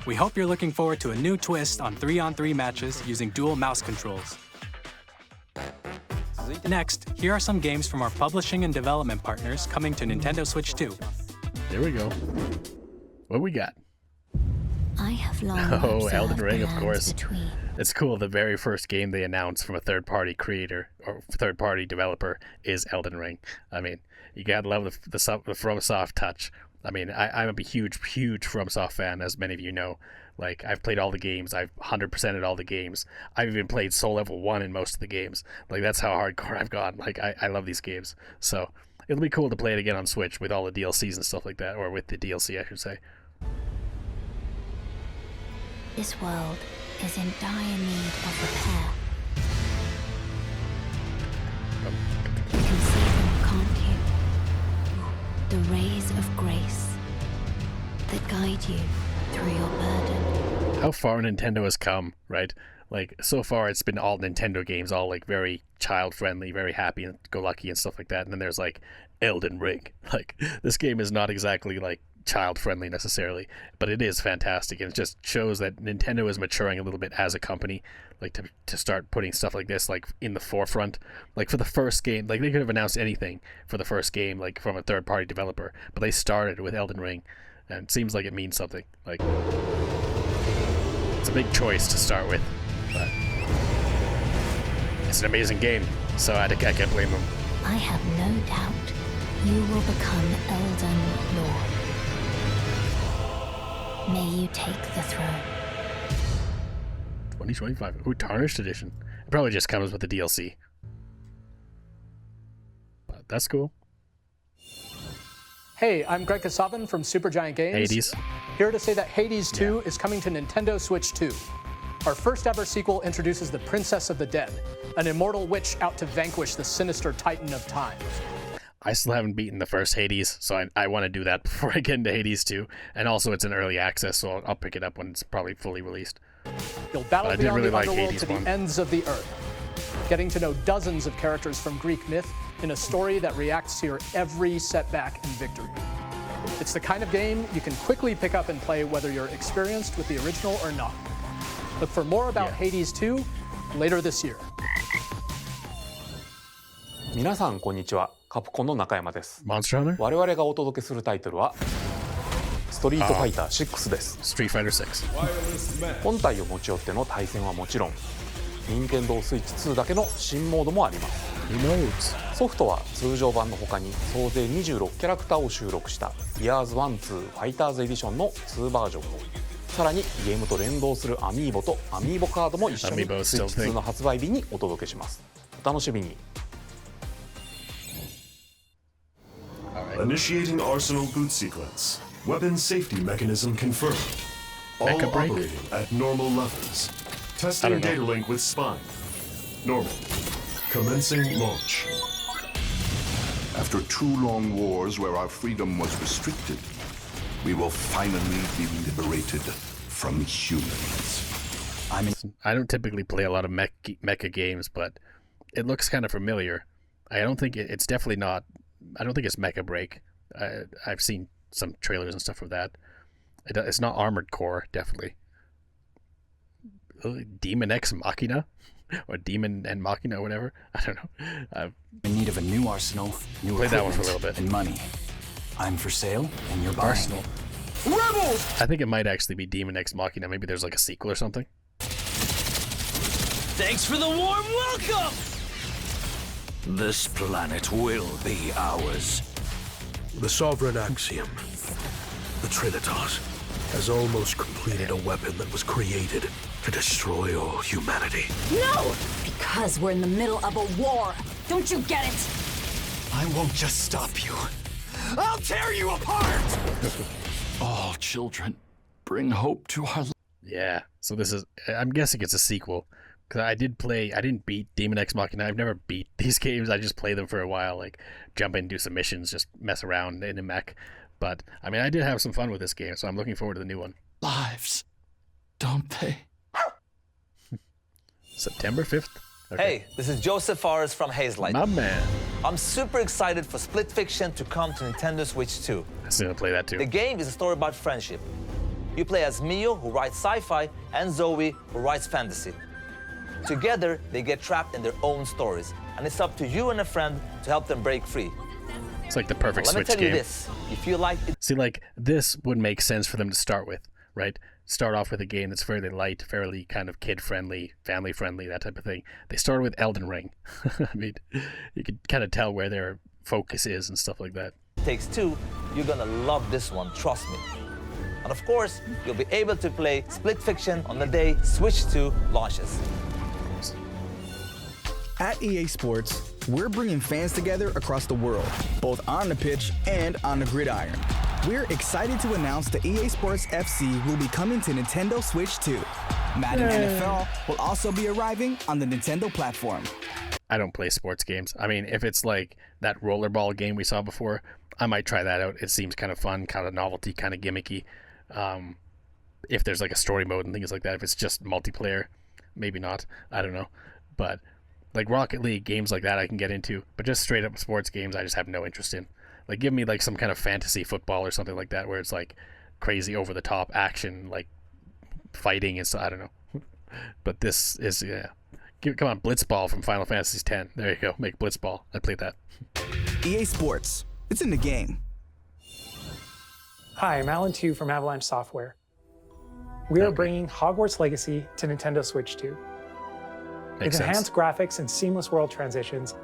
We hope you're looking forward to a new twist on 3-on-3 matches using dual mouse controls. Next, here are some games from our publishing and development partners coming to Nintendo Switch 2. Here we go. What we got? I have long Oh, Elden observed Ring, the of lands course. between. It's cool. The very first game they announced from a third-party creator or third-party developer is Elden Ring. I mean, you gotta love the FromSoft touch. I mean, I'm a huge FromSoft fan, as many of you know. Like, I've played all the games. I've 100%ed all the games. I've even played Soul Level 1 in most of the games. Like, that's how hardcore I've gone. Like, I love these games. So, it'll be cool to play it again on Switch with all the DLCs and stuff like that. Or with the DLC, I should say. This world is in dire need of repair. You can see them, can't you? The rays of grace that guide you through your burden. How far Nintendo has come, right? Like, so far it's been all Nintendo games, all like very child-friendly, very happy-go-lucky and stuff like that. And then there's like Elden Ring. Like, this game is not exactly like child-friendly necessarily, but it is fantastic, and it just shows that Nintendo is maturing a little bit as a company, like to start putting stuff like this like in the forefront. Like, for the first game, like, they could have announced anything for the first game, like from a third-party developer, but they started with Elden Ring, and it seems like it means something. Like, it's a big choice to start with, but it's an amazing game, so I can't blame them. I have no doubt you will become Elden Lord. May you take the throne. 2025. Ooh, Tarnished Edition. It probably just comes with the DLC. But that's cool. Hey, I'm Greg Kasavin from Supergiant Games. Hades. Here to say that Hades 2 is coming to Nintendo Switch 2. Our first ever sequel introduces the Princess of the Dead, an immortal witch out to vanquish the sinister Titan of Time. I still haven't beaten the first Hades, so I want to do that before I get into Hades 2. And also, it's an early access, so I'll pick it up when it's probably fully released. You'll battle I beyond really the like underworld Hades to the 1. ends of the earth, getting to know dozens of characters from Greek myth in a story that reacts to your every setback and victory. It's the kind of game you can quickly pick up and play whether you're experienced with the original or not. Look for more about Hades 2 later this year. 皆さんこんにちは。カプコンの中山です。 Monster Hunter? 我々がお届けするタイトルはストリートファイター6です。 Street Fighter 6. 本体を持ち寄っての対戦はもちろん、任天堂スイッチ2だけの新モードもあります。ソフトは通常版の他に総勢26キャラクターを収録した Years 1-2 Fighters Edition の2バージョンを、さらにゲームと連動するアミーボとアミーボカードも一緒にスイッチ2の発売日にお届けします。お楽しみに。Initiating Arsenal boot sequence. Weapon safety mechanism confirmed. All operating at normal levels. Testing data link with spine. Normal. Commencing launch. After 2 long wars where our freedom was restricted, we will finally be liberated from humans. I don't typically play a lot of mecha games, but it looks kind of familiar. I don't think it's definitely not. I don't think it's Mecha Break. I've seen some trailers and stuff of that. It's not Armored Core, definitely. Demon X Machina? Or Demon and Machina, or whatever. I don't know. In need of a new arsenal, new played that one for a equipment, little bit. and money. I'm for sale, and you're buying. Arsenal. Rebels! I think it might actually be Demon X Machina. Maybe there's like a sequel or something. Thanks for the warm welcome! This planet will be ours. The Sovereign Axiom, the Trinitas, has almost completed a weapon that was created to destroy all humanity. No! Because we're in the middle of a war. Don't you get it? I won't just stop you. I'll tear you apart! All children, bring hope to our... Yeah, so this is... I'm guessing it's a sequel. Because I didn't beat Demon X Machina. I've never beat these games. I just play them for a while, like jump in, do some missions, just mess around in a mech. But I mean, I did have some fun with this game, so I'm looking forward to the new one. Lives, don't they? September 5th. Okay. Hey, this is Joseph Fares from Hazelight. My man. I'm super excited for Split Fiction to come to Nintendo Switch 2. I'm still gonna play that too. The game is a story about friendship. You play as Mio, who writes sci-fi, and Zoe, who writes fantasy. Together, they get trapped in their own stories, and it's up to you and a friend to help them break free. It's like the perfect Let me Switch tell you game. this, if you like it. See, like, this would make sense for them to start with, right? Start off with a game that's fairly light, fairly kind of kid-friendly, family-friendly, that type of thing. They started with Elden Ring. I mean, you could kind of tell where their focus is and stuff like that. Takes Two, you're gonna love this one, trust me. And of course, you'll be able to play Split Fiction on the day Switch 2 launches. At EA Sports, we're bringing fans together across the world, both on the pitch and on the gridiron. We're excited to announce that EA Sports FC will be coming to Nintendo Switch 2. Madden NFL will also be arriving on the Nintendo platform. I don't play sports games. I mean, if it's like that rollerball game we saw before, I might try that out. It seems kind of fun, kind of novelty, kind of gimmicky. If there's like a story mode and things like that, if it's just multiplayer, maybe not. I don't know. But like Rocket League, games like that I can get into, but just straight up sports games I just have no interest in. Like give me like some kind of fantasy football or something like that where it's like crazy over the top action, like fighting and stuff. I don't know. But this is, yeah. Come on, Blitzball from Final Fantasy X. There you go. Make Blitzball. I played that. EA Sports. It's in the game. Hi, I'm Alan Tu from Avalanche Software. We are bringing Hogwarts Legacy to Nintendo Switch 2. With enhanced graphics and seamless world transitions.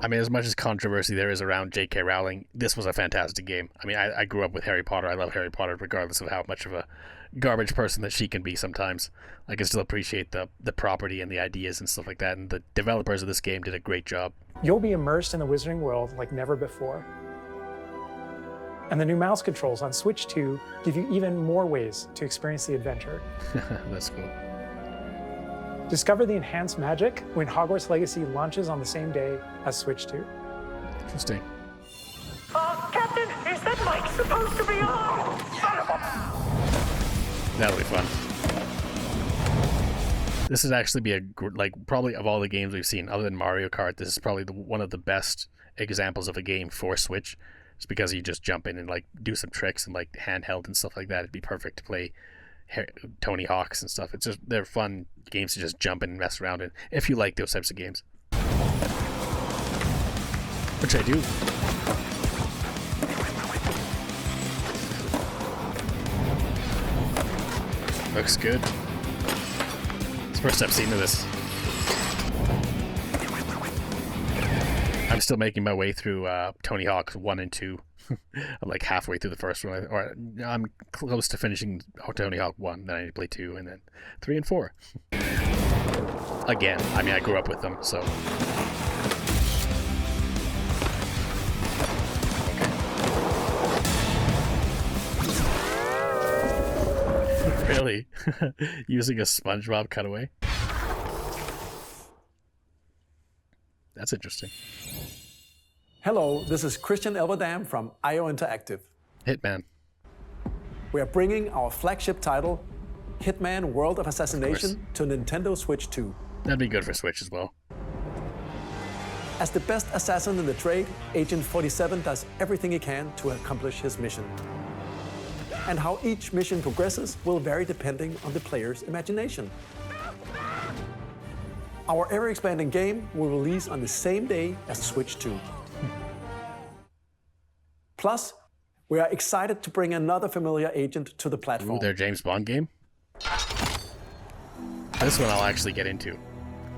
I mean, as much as controversy there is around J.K. Rowling, this was a fantastic game. I mean, I grew up with Harry Potter. I love Harry Potter regardless of how much of a garbage person that she can be sometimes. I can still appreciate the property and the ideas and stuff like that, and the developers of this game did a great job. You'll be immersed in the Wizarding world like never before. And the new mouse controls on Switch 2 give you even more ways to experience the adventure. That's cool. Discover the enhanced magic when Hogwarts Legacy launches on the same day as Switch 2. Interesting. Captain, is that mic supposed to be on? That'll be fun. This would actually be probably of all the games we've seen, other than Mario Kart, this is probably one of the best examples of a game for Switch. It's because you just jump in and like do some tricks and like handheld and stuff like that. It'd be perfect to play Tony Hawk's and stuff. It's just, they're fun games to just jump in and mess around in if you like those types of games, which I do. Looks good. It's the first I've seen of this. I'm still making my way through Tony Hawk's 1 and 2. I'm like halfway through the first one, or I'm close to finishing Tony Hawk 1, then I need to play 2, and then 3 and 4. Again, I mean, I grew up with them, so. Okay. Really? Using a SpongeBob cutaway? That's interesting. Hello, this is Christian Elverdam from IO Interactive. Hitman. We are bringing our flagship title, Hitman World of Assassination, to Nintendo Switch 2. That'd be good for Switch as well. As the best assassin in the trade, Agent 47 does everything he can to accomplish his mission. And how each mission progresses will vary depending on the player's imagination. Our ever-expanding game will release on the same day as Switch 2. Plus, we are excited to bring another familiar agent to the platform. Ooh, their James Bond game? This one I'll actually get into.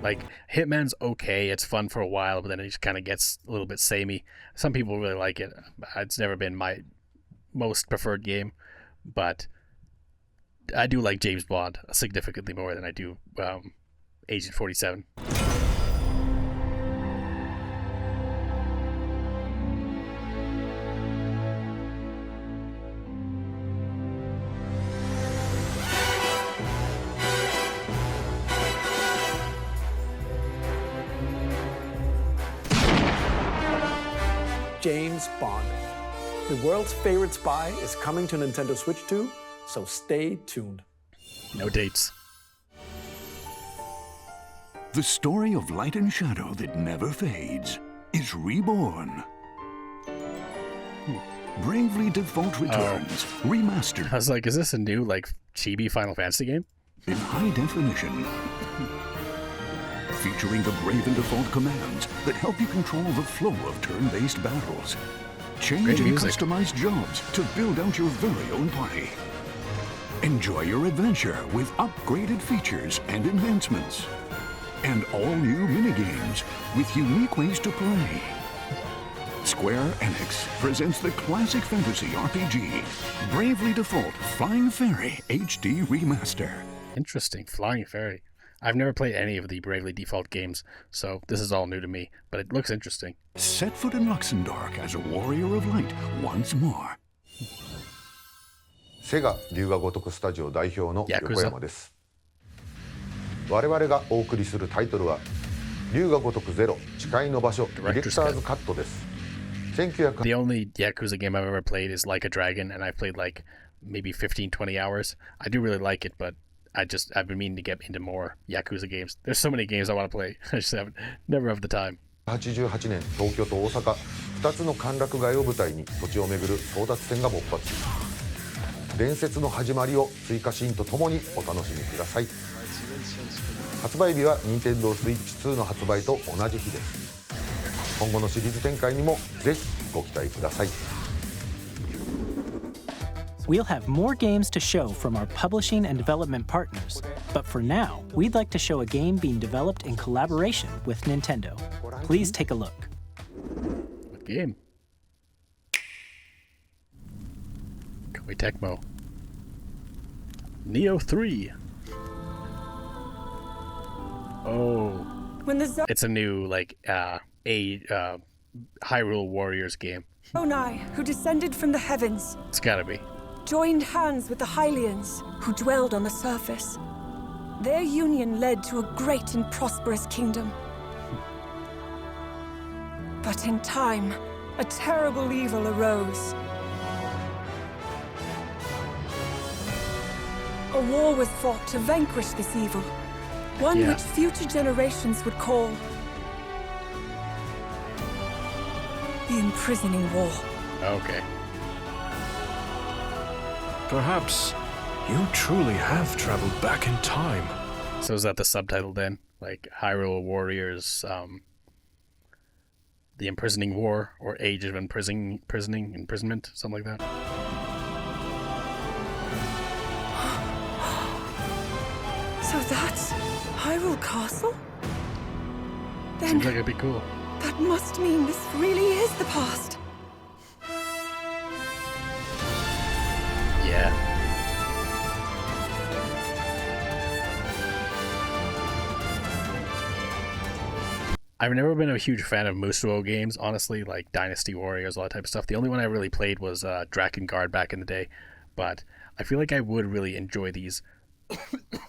Like, Hitman's okay, it's fun for a while, but then it just kind of gets a little bit samey. Some people really like it. It's never been my most preferred game, but I do like James Bond significantly more than I do Agent 47. James Bond. The world's favorite spy is coming to Nintendo Switch 2, so stay tuned. No dates. The story of light and shadow that never fades is reborn. Bravely Default Returns, remastered. I was like, is this a new, like, chibi Final Fantasy game? In high definition. Featuring the Brave and Default commands that help you control the flow of turn-based battles. Change and customize jobs to build out your very own party. Enjoy your adventure with upgraded features and enhancements. And all new minigames with unique ways to play. Square Enix presents the classic fantasy RPG, Bravely Default Flying Fairy HD Remaster. Interesting, Flying Fairy. I've never played any of the Bravely Default games, so this is all new to me, but it looks interesting. Set foot in Luxembourg as a warrior of light once more. セガ龍が如くスタジオ代表の横山です。我々がお送りするタイトルは龍が如くゼロ誓いの場所ディレクターズカットです。The only Yakuza game I've ever played is Like a Dragon, and I've played like maybe 15-20 hours. I do really like it, but I've been meaning to get into more Yakuza games. There's so many games I want to play. I just never have the time. 88年東京と大阪2つの歓楽街を舞台に土地を巡る争奪戦が勃発。伝説の始まりを追加シーンとともにお楽しみください。発売日は Nintendo Switch 2の発売と同じ日です。今後のシリーズ展開にもぜひご期待ください。We'll have more games to show from our publishing and development partners, but for now, we'd like to show a game being developed in collaboration with Nintendo. Please take a look. What game? Koei Tecmo. Neo 3. Oh. It's a new, like, Hyrule Warriors game. Zonai, who descended from the heavens. It's gotta be. Joined hands with the Hylians, who dwelled on the surface. Their union led to a great and prosperous kingdom. But in time, a terrible evil arose. A war was fought to vanquish this evil, one which future generations would call the Imprisoning War. Okay. Perhaps you truly have traveled back in time. So is that the subtitle then? Like Hyrule Warriors, The Imprisoning War, or Age of Imprisonment, something like that? So that's Hyrule Castle? Then seems like it'd be cool. That must mean this really is the past. Yeah. I've never been a huge fan of Musou games, honestly, like Dynasty Warriors, all that type of stuff. The only one I really played was Drakengard back in the day, but I feel like I would really enjoy these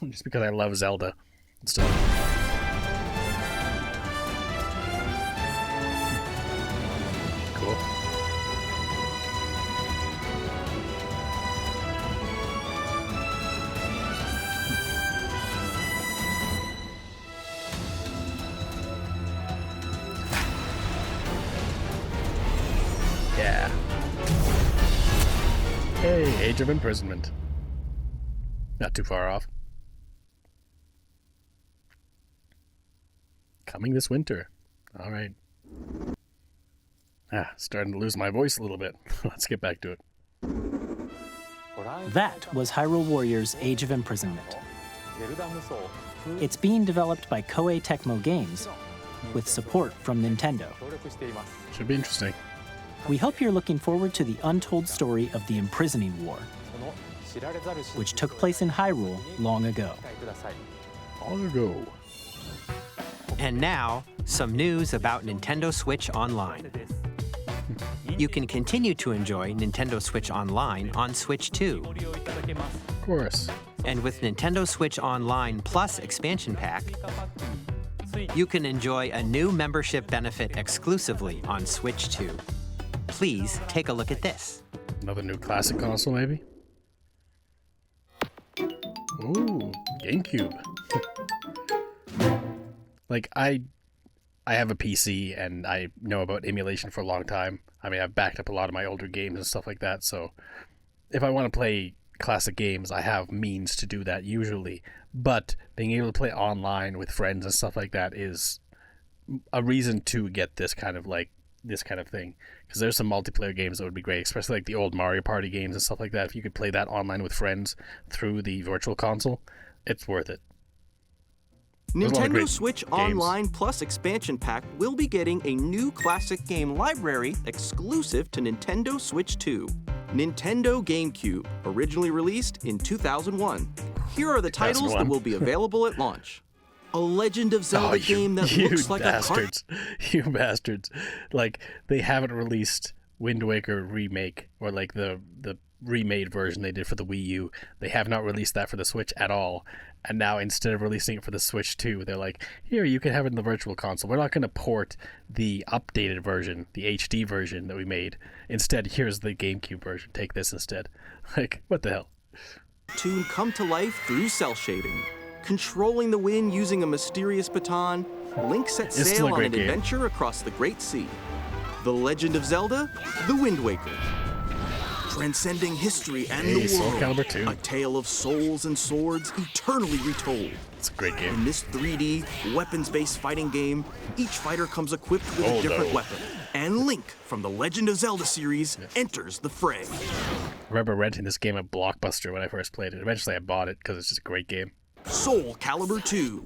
just because I love Zelda and stuff. Cool. Yeah. Hey, Age of Imprisonment. Not too far off. Coming this winter. All right. Starting to lose my voice a little bit. Let's get back to it. That was Hyrule Warriors Age of Imprisonment. It's being developed by Koei Tecmo Games with support from Nintendo. Should be interesting. We hope you're looking forward to the untold story of the Imprisoning War, which took place in Hyrule long ago. And now, some news about Nintendo Switch Online. You can continue to enjoy Nintendo Switch Online on Switch 2. Of course. And with Nintendo Switch Online Plus Expansion Pack, you can enjoy a new membership benefit exclusively on Switch 2. Please take a look at this. Another new classic console, maybe? Ooh, GameCube. Like, I have a PC, and I know about emulation for a long time. I mean, I've backed up a lot of my older games and stuff like that, so if I want to play classic games, I have means to do that usually. But being able to play online with friends and stuff like that is a reason to get this kind of thing, because there's some multiplayer games that would be great, especially like the old Mario Party games and stuff like that. If you could play that online with friends through the virtual console, it's worth it. Nintendo Switch Online Plus Expansion Pack will be getting a new classic game library exclusive to Nintendo Switch 2. Nintendo GameCube, originally released in 2001. Here are the titles that will be available at launch. A Legend of Zelda game that looks like a cart. You bastards. Like, they haven't released Wind Waker Remake, or like the remade version they did for the Wii U. They have not released that for the Switch at all. And now, instead of releasing it for the Switch 2, they're like, here, you can have it in the virtual console. We're not going to port the updated version, the HD version that we made. Instead, here's the GameCube version. Take this instead. Like, what the hell? To come to life through cell shading. Controlling the wind using a mysterious baton, Link sets sail on an adventure across the Great Sea. The Legend of Zelda, The Wind Waker. Transcending history and the world, a tale of souls and swords eternally retold. It's a great game. In this 3D, weapons-based fighting game, each fighter comes equipped with a different weapon. And Link, from the Legend of Zelda series, enters the fray. I remember renting this game at Blockbuster when I first played it. Eventually I bought it because it's just a great game. Soul Calibur 2.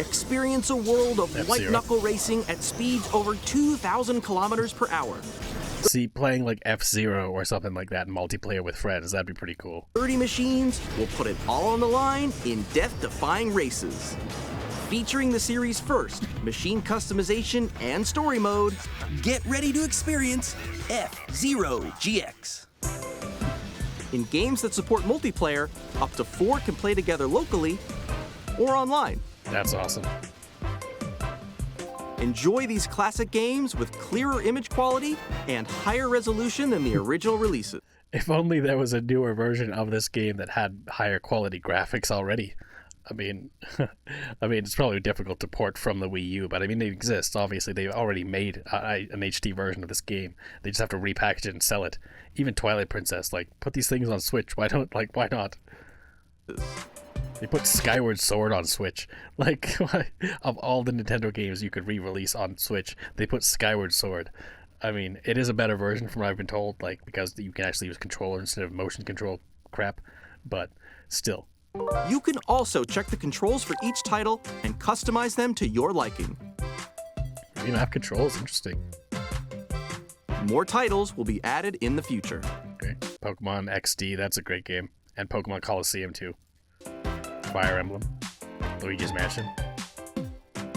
Experience a world of F-Zero. white-knuckle racing at speeds over 2,000 kilometers per hour. See, playing like F-Zero or something like that in multiplayer with friends, that'd be pretty cool. 30 machines will put it all on the line in death-defying races. Featuring the series' first machine customization and story mode, get ready to experience F-Zero GX. In games that support multiplayer, up to 4 can play together locally or online. That's awesome. Enjoy these classic games with clearer image quality and higher resolution than the original releases. If only there was a newer version of this game that had higher quality graphics already. I mean, it's probably difficult to port from the Wii U, but I mean, they exist. Obviously, they've already made an HD version of this game. They just have to repackage it and sell it. Even Twilight Princess, like, put these things on Switch. Why not? They put Skyward Sword on Switch. Like, of all the Nintendo games you could re-release on Switch, they put Skyward Sword. I mean, it is a better version from what I've been told, like, because you can actually use controller instead of motion control crap, but still. You can also check the controls for each title and customize them to your liking. You can have controls, interesting. More titles will be added in the future. Okay. Pokemon XD, that's a great game. And Pokemon Coliseum too. Fire Emblem. Luigi's Mansion.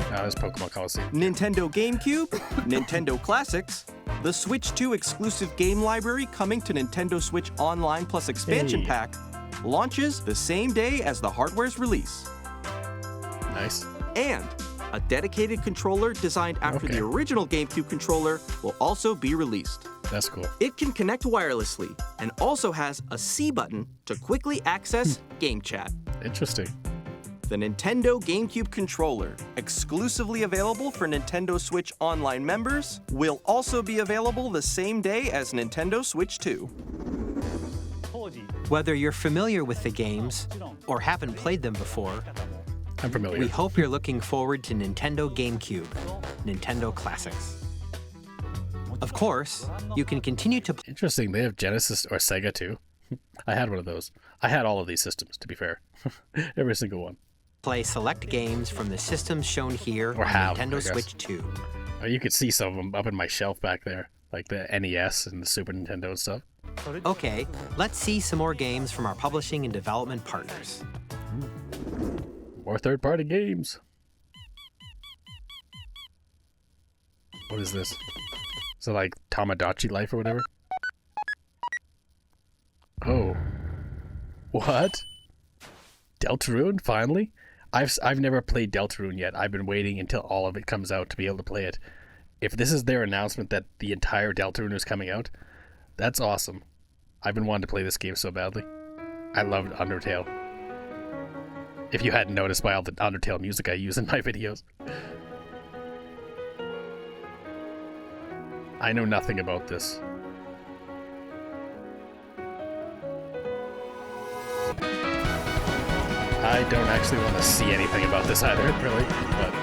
There's Pokemon Coliseum. Nintendo GameCube, Nintendo Classics, the Switch 2 exclusive game library coming to Nintendo Switch Online Plus Expansion Pack, launches the same day as the hardware's release. Nice. And a dedicated controller designed after the original GameCube controller will also be released. That's cool. It can connect wirelessly and also has a C button to quickly access Game Chat. Interesting. The Nintendo GameCube controller, exclusively available for Nintendo Switch Online members, will also be available the same day as Nintendo Switch 2. Whether you're familiar with the games or haven't played them before, I'm familiar. We hope you're looking forward to Nintendo GameCube, Nintendo Classics. Of course, you can continue to... Interesting, they have Genesis or Sega too. I had one of those. I had all of these systems, to be fair. Every single one. Play select games from the systems shown here or on Nintendo Switch 2. You could see some of them up in my shelf back there, like the NES and the Super Nintendo and stuff. Okay, let's see some more games from our publishing and development partners. More third-party games. What is this? Is it like Tamagotchi Life or whatever? Oh. What? Deltarune, finally? I've never played Deltarune yet. I've been waiting until all of it comes out to be able to play it. if this is their announcement that the entire Deltarune is coming out, that's awesome. I've been wanting to play this game so badly. I loved Undertale. If you hadn't noticed by all the Undertale music I use in my videos. I know nothing about this. I don't actually want to see anything about this either, really, but...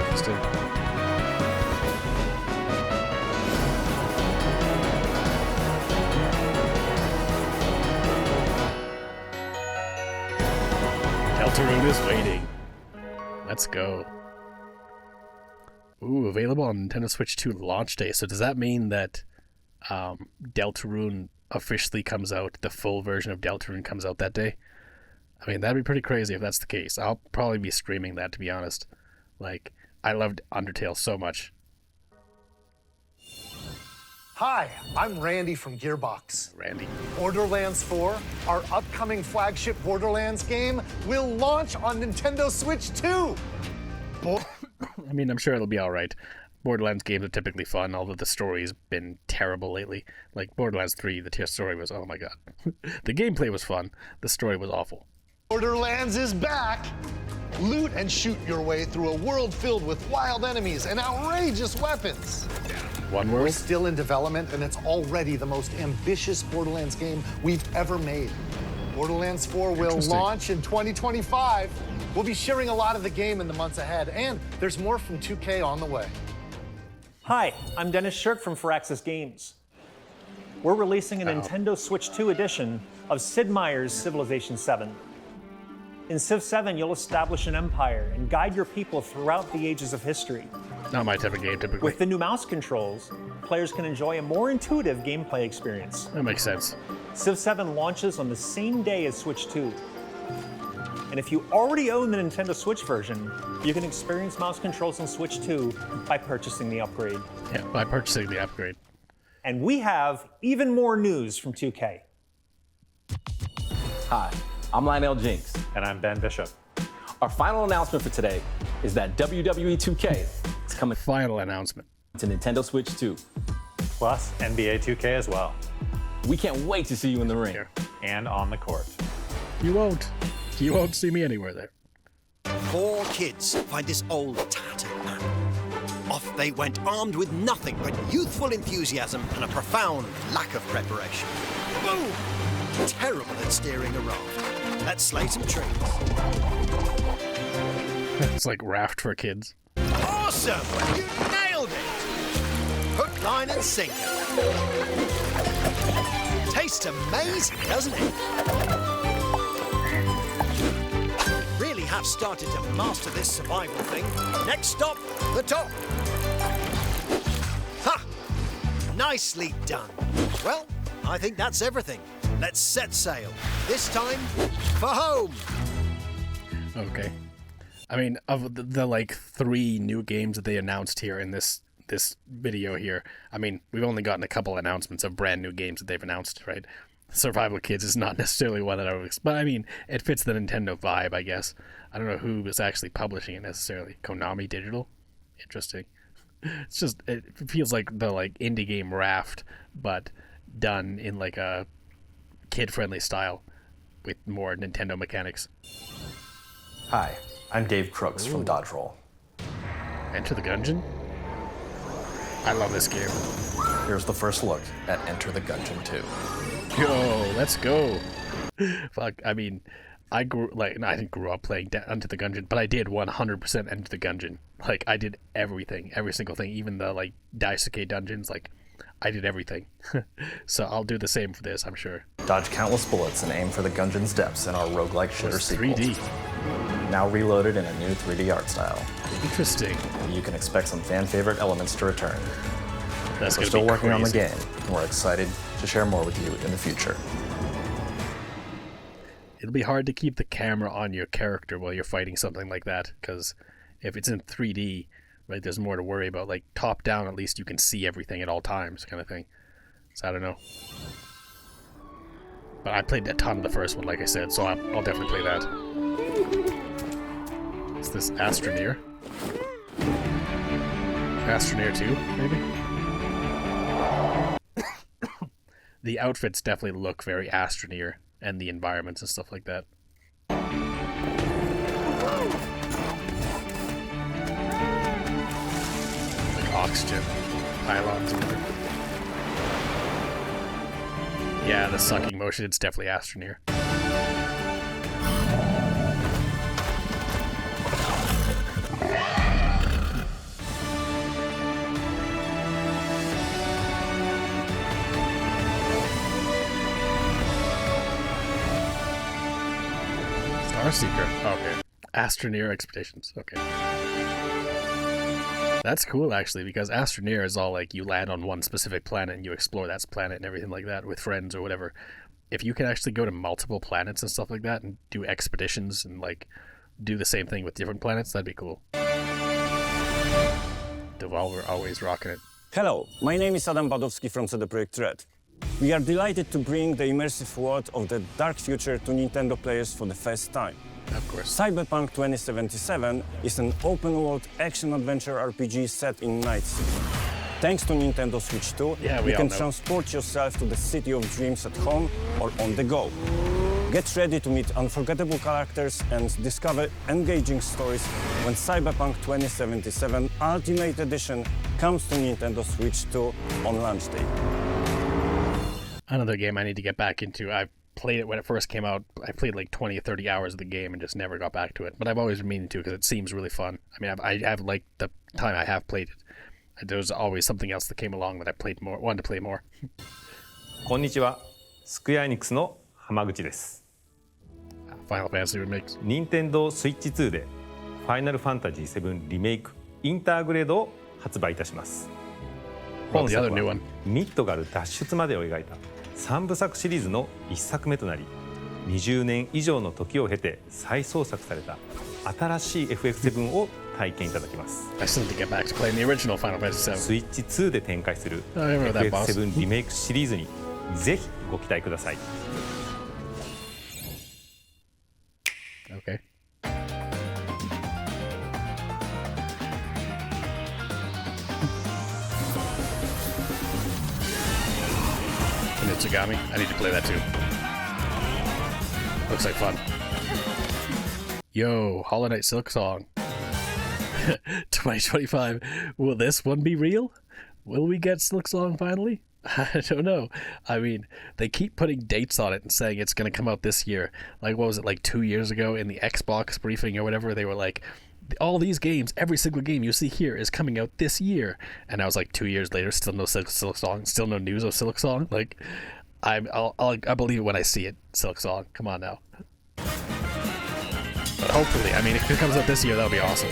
Interesting. Deltarune is waiting. Let's go. Ooh, available on Nintendo Switch 2 launch day. So does that mean that Deltarune officially comes out, the full version of Deltarune comes out that day? I mean, that'd be pretty crazy if that's the case. I'll probably be streaming that, to be honest. Like, I loved Undertale so much. Hi, I'm Randy from Gearbox. Randy. Borderlands 4, our upcoming flagship Borderlands game, will launch on Nintendo Switch 2. I mean, I'm sure it'll be alright. Borderlands games are typically fun, although the story's been terrible lately. Like, Borderlands 3, the story was, oh my god. The gameplay was fun, the story was awful. Borderlands is back! Loot and shoot your way through a world filled with wild enemies and outrageous weapons. One world? We're still in development, and it's already the most ambitious Borderlands game we've ever made. Borderlands 4 will launch in 2025. We'll be sharing a lot of the game in the months ahead, and there's more from 2K on the way. Hi, I'm Dennis Shirk from Firaxis Games. We're releasing a Nintendo Switch 2 edition of Sid Meier's Civilization 7. In Civ 7, you'll establish an empire and guide your people throughout the ages of history. Not my type of game, typically. With the new mouse controls, players can enjoy a more intuitive gameplay experience. That makes sense. Civ 7 launches on the same day as Switch 2. And if you already own the Nintendo Switch version, you can experience mouse controls on Switch 2 by purchasing the upgrade. Yeah, by purchasing the upgrade. And we have even more news from 2K. Hi, I'm Lionel Jinks. And I'm Ben Bishop. Our final announcement for today is that WWE 2K is coming. Final announcement. To Nintendo Switch 2. Plus NBA 2K as well. We can't wait to see you in the ring. And on the court. You won't. You won't see me anywhere there. 4 kids find this old tattered man. Off they went armed with nothing but youthful enthusiasm and a profound lack of preparation. Boom! Terrible at steering a raft. Let's slay some trees. It's like Raft for kids. Awesome! You nailed it! Hook, line, and sinker. Tastes amazing, doesn't it? Really have started to master this survival thing. Next stop, the top. Ha! Nicely done. Well, I think that's everything. Let's set sail. This time, for home. Okay. I mean, of the like 3 new games that they announced here in this video here, I mean, we've only gotten a couple announcements of brand new games that they've announced, right? Survival Kids is not necessarily one that I would expect, but I mean, it fits the Nintendo vibe, I guess. I don't know who is actually publishing it necessarily. Konami Digital? Interesting. It's just, it feels like the like indie game Raft, but done in like a kid-friendly style with more Nintendo mechanics. Hi, I'm Dave Crooks from Dodge Roll. Enter the Gungeon? I love this game. Here's the first look at Enter the Gungeon 2. Yo, let's go. Fuck, I mean, I didn't grow up playing Enter the Gungeon, but I did 100% Enter the Gungeon. Like, I did everything, every single thing, even the, like, Daisuke dungeons, like, I did everything. So I'll do the same for this, I'm sure. Dodge countless bullets and aim for the Gungeon's depths in our roguelike shooter sequel. 3D. Now reloaded in a new 3D art style. Interesting. You can expect some fan-favorite elements to return. We're still working on the game, and we're excited to share more with you in the future. It'll be hard to keep the camera on your character while you're fighting something like that, because if it's in 3D, right, there's more to worry about. Like, top down, at least you can see everything at all times, kind of thing. So I don't know. But I played a ton of the first one, like I said, so I'll definitely play that. What's this? Astroneer? Astroneer 2, maybe? The outfits definitely look very Astroneer, and the environments and stuff like that. Like oxygen pylons or whatever. Yeah, the sucking motion, it's definitely Astroneer. Starseeker. Okay. Astroneer Expeditions. Okay. That's cool, actually, because Astroneer is all like you land on one specific planet and you explore that planet and everything like that with friends or whatever. If you can actually go to multiple planets and stuff like that and do expeditions and like do the same thing with different planets, that'd be cool. Devolver always rocking it. Hello, my name is Adam Badowski from CD Projekt Red. We are delighted to bring the immersive world of the dark future to Nintendo players for the first time. Of course. Cyberpunk 2077 is an open-world action-adventure RPG set in Night City. Thanks to Nintendo Switch 2, you can transport yourself to the city of dreams at home or on the go. Get ready to meet unforgettable characters and discover engaging stories when Cyberpunk 2077 Ultimate Edition comes to Nintendo Switch 2 on launch day. Another game I need to get back into. I played it when it first came out. I played like 20 or 30 hours of the game and just never got back to it. But I've always been meaning to because it seems really fun. I mean, I have liked the time I have played it. There was always something else that came along that I wanted to play more. こんにちは。スクエアエニックスの浜口です。Final Fantasy remakes. Nintendo Switch 2で Final Fantasy 7 リメイクインターグレードを発売いたします。本作はミッドガル脱出までを描いた3部作シリーズの1作目となり、20年以上の時を経て再創作された新しい FF7 を体験いただきます。I still need to get back to playing the original Final Fantasy 7. Switch 2で展開する FF7 リメイクシリーズにぜひご期待ください。Okay. Itsugami. I need to play that too. Looks like fun. Yo, Hollow Knight Silksong. 2025. Will this one be real? Will we get Silksong finally? I don't know. I mean, they keep putting dates on it and saying it's going to come out this year. Like, what was it, like 2 years ago in the Xbox briefing or whatever? They were like, all these games, every single game you see here is coming out this year. And I was like, 2 years later, still no Silksong, still no news of Silksong. Like, I'll believe it when I see it, Silksong. Come on now. But hopefully, I mean, if it comes out this year, that'll be awesome.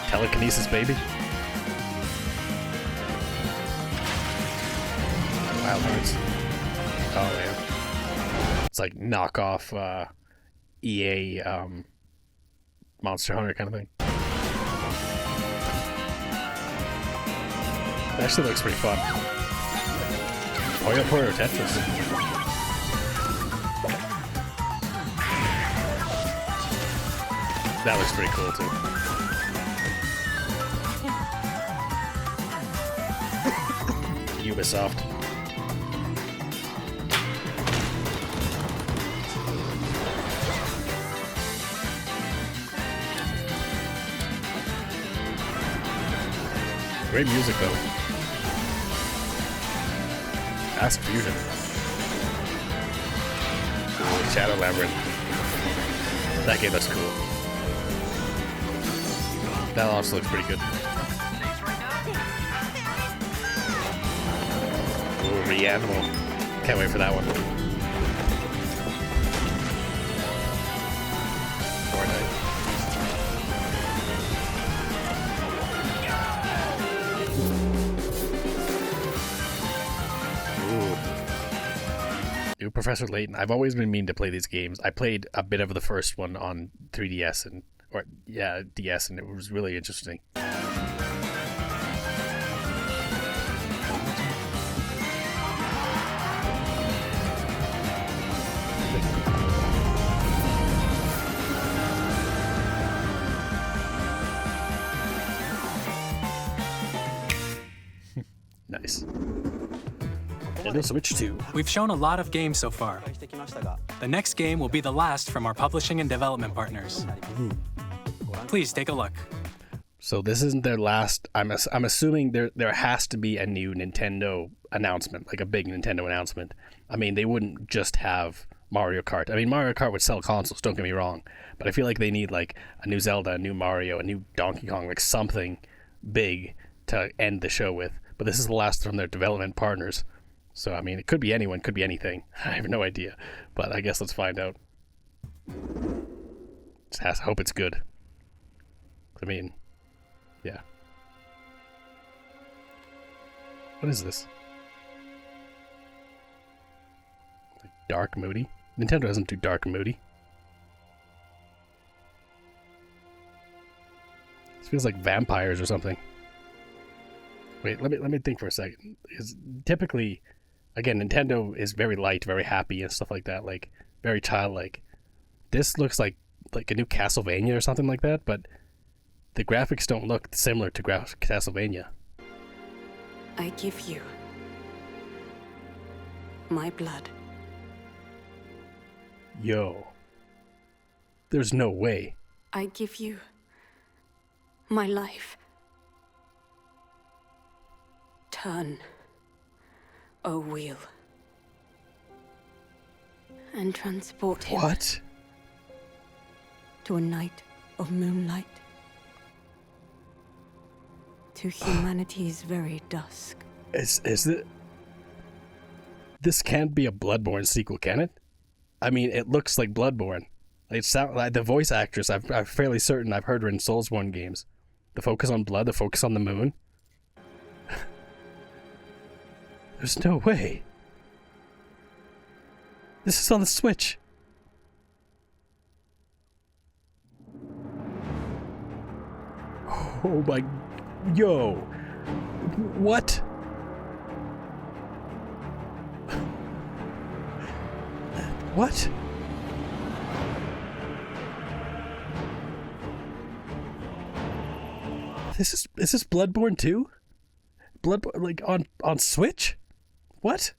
Telekinesis, baby. Wild Hearts. Oh, man. It's like knockoff EA Monster Hunter kind of thing. It actually looks pretty fun. Puyo Puyo Tetris. That looks pretty cool too. Ubisoft. Great music though. Fast Fusion. Ooh, Shadow Labyrinth. That game looks cool. That also looks pretty good. Ooh, Reanimal. Can't wait for that one. Fortnite. New Professor Layton. I've always been meaning to play these games. I played a bit of the first one on 3DS DS, and it was really interesting. Nintendo Switch 2. We've shown a lot of games so far. The next game will be the last from our publishing and development partners. Please take a look. So this isn't their last. I'm assuming there has to be a new Nintendo announcement, like a big Nintendo announcement. I mean, they wouldn't just have Mario Kart. I mean, Mario Kart would sell consoles, don't get me wrong, but I feel like they need like a new Zelda, a new Mario, a new Donkey Kong, like something big to end the show with. But this is the last from their development partners. So, I mean, it could be anyone, could be anything. I have no idea. But I guess let's find out. Just hope it's good. I mean, yeah. What is this? Like dark moody? Nintendo doesn't do dark and moody. This feels like vampires or something. Wait, let me think for a second. Because typically, again, Nintendo is very light, very happy and stuff like that, like very childlike. This looks like a new Castlevania or something like that, but the graphics don't look similar to Castlevania. I give you my blood. Yo. There's no way. I give you my life. Turn, O wheel, and transport him. What? To a night of moonlight. To humanity's very dusk. Is it? This can't be a Bloodborne sequel, can it? I mean, it looks like Bloodborne. It sounds like the voice actress. I'm fairly certain I've heard her in Soulsborne games. The focus on blood, the focus on the moon. There's no way. This is on the Switch. Oh my... Yo. What? What? Is this Bloodborne 2? Bloodborne, like, on Switch? What?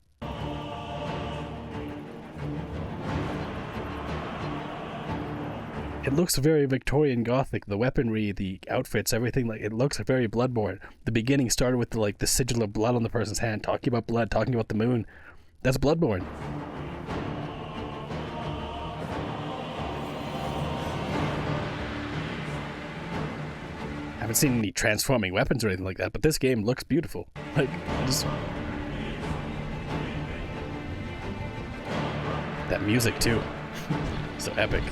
It looks very Victorian Gothic. The weaponry, the outfits, everything, like, it looks very Bloodborne. The beginning started with the sigil of blood on the person's hand, talking about blood, talking about the moon. That's Bloodborne. I haven't seen any transforming weapons or anything like that, but this game looks beautiful. Like, that music too. So epic.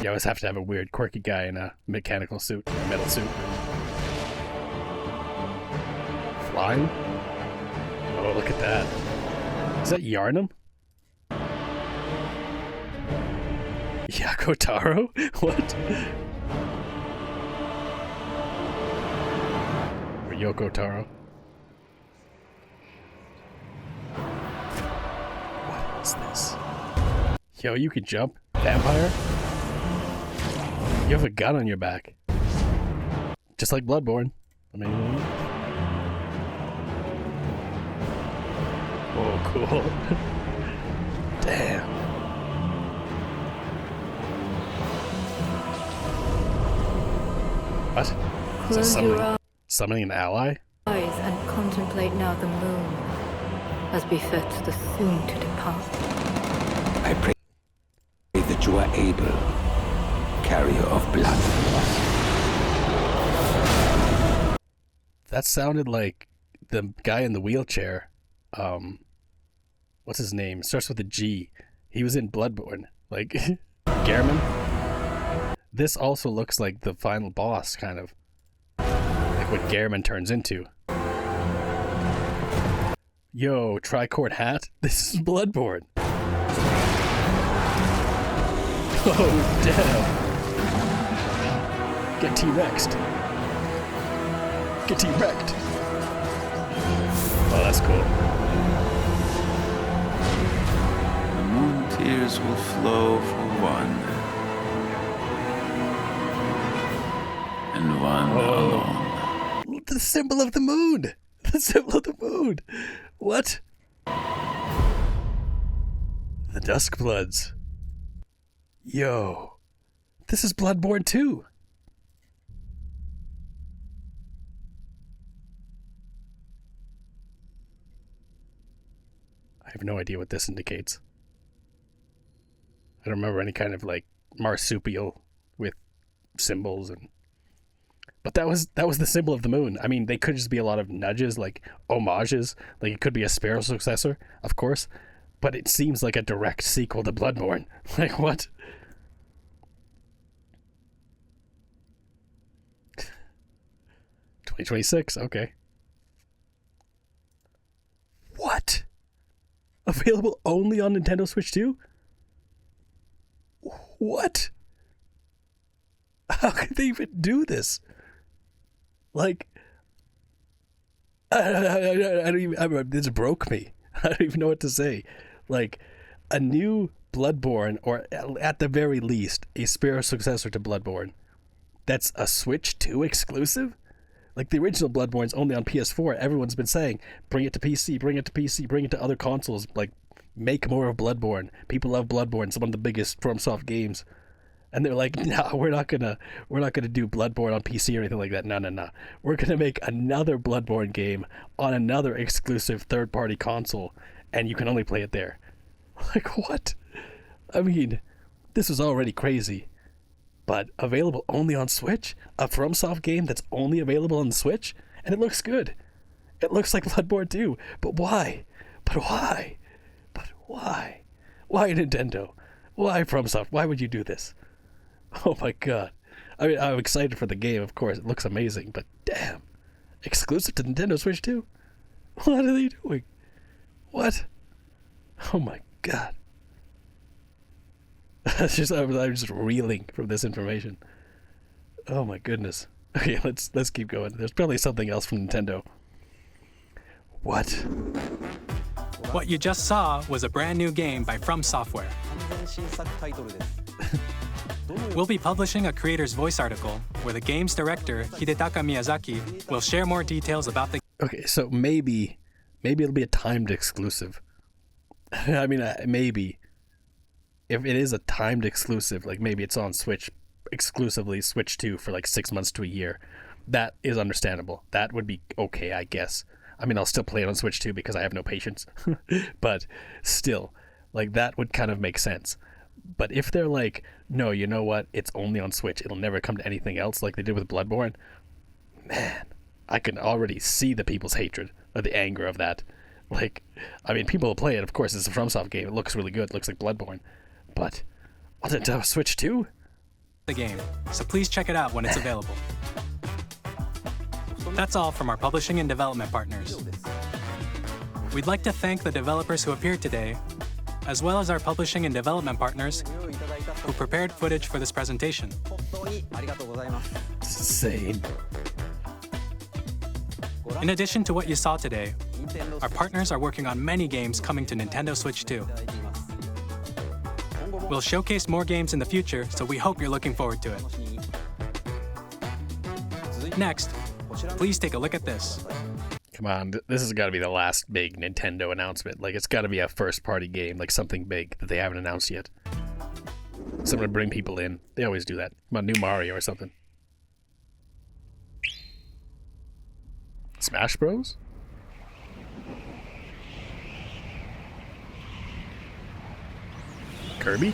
You always have to have a weird, quirky guy in a mechanical suit, a metal suit. Flying? Oh, look at that. Is that Yharnam? Yoko Taro? What? Or Yoko Taro? What is this? Yo, you can jump? Vampire? You have a gun on your back. Just like Bloodborne. I mean... Oh, cool. Damn. What? Is that summoning an ally? Eyes and contemplate now the moon, as befits the soon to depart. I pray that you are able, carrier of blood. That sounded like the guy in the wheelchair. What's his name? Starts with a G. He was in Bloodborne. Like, Gehrman. This also looks like the final boss, kind of. Like what Gehrman turns into. Yo, tricord hat? This is Bloodborne. Oh, damn. Get T-Rexed. Get T-Wrecked. Oh, that's cool. The moon tears will flow for one. And one alone. The symbol of the moon. The symbol of the moon. What? The Duskbloods. Yo. This is Bloodborne 2. I have no idea what this indicates. I don't remember any kind of like marsupial with symbols but that was the symbol of the moon. I mean, they could just be a lot of nudges, like homages, like it could be a spiritual successor, of course, but it seems like a direct sequel to Bloodborne. Like what? $2026, okay. What? Available only on Nintendo Switch 2? What? How could they even do this? Like, I don't even, this broke me. I don't even know what to say. Like, a new Bloodborne, or at the very least, a spiritual successor to Bloodborne, that's a Switch 2 exclusive? Like, the original Bloodborne's only on PS4. Everyone's been saying, bring it to PC, bring it to PC, bring it to other consoles. Like, make more of Bloodborne. People love Bloodborne. It's one of the biggest FromSoft games. And they're like, no, we're not gonna do Bloodborne on PC or anything like that. No. We're gonna make another Bloodborne game on another exclusive third-party console, and you can only play it there. Like, what? I mean, this was already crazy. But available only on Switch? A FromSoft game that's only available on Switch? And it looks good. It looks like Bloodborne 2. But why? Why, Nintendo? Why, FromSoft? Why would you do this? Oh my god. I mean, I'm excited for the game, of course. It looks amazing, but damn. Exclusive to Nintendo Switch 2? What are they doing? What? Oh my god. I'm just reeling from this information. Oh my goodness. Okay, let's keep going. There's probably something else from Nintendo. What? What you just saw was a brand new game by From Software. We'll be publishing a creator's voice article where the game's director, Hidetaka Miyazaki, will share more details about the... Okay, so maybe it'll be a timed exclusive. I mean, maybe. If it is a timed exclusive, like maybe it's on Switch exclusively, Switch 2 for like 6 months to a year, that is understandable. That would be okay, I guess. I mean, I'll still play it on Switch 2 because I have no patience. But still, like that would kind of make sense. But if they're like, no, you know what? It's only on Switch. It'll never come to anything else like they did with Bloodborne. Man, I can already see the people's hatred or the anger of that. Like, I mean, people will play it. Of course, it's a FromSoft game. It looks really good. It looks like Bloodborne. But on Nintendo Switch 2? The game, so please check it out when it's available. That's all from our publishing and development partners. We'd like to thank the developers who appeared today, as well as our publishing and development partners who prepared footage for this presentation. It's insane. In addition to what you saw today, our partners are working on many games coming to Nintendo Switch 2. We'll showcase more games in the future, so we hope you're looking forward to it. Next, please take a look at this. Come on, this has got to be the last big Nintendo announcement. Like, it's got to be a first-party game, like something big that they haven't announced yet. Something to bring people in. They always do that. Come on, new Mario or something. Smash Bros? Kirby?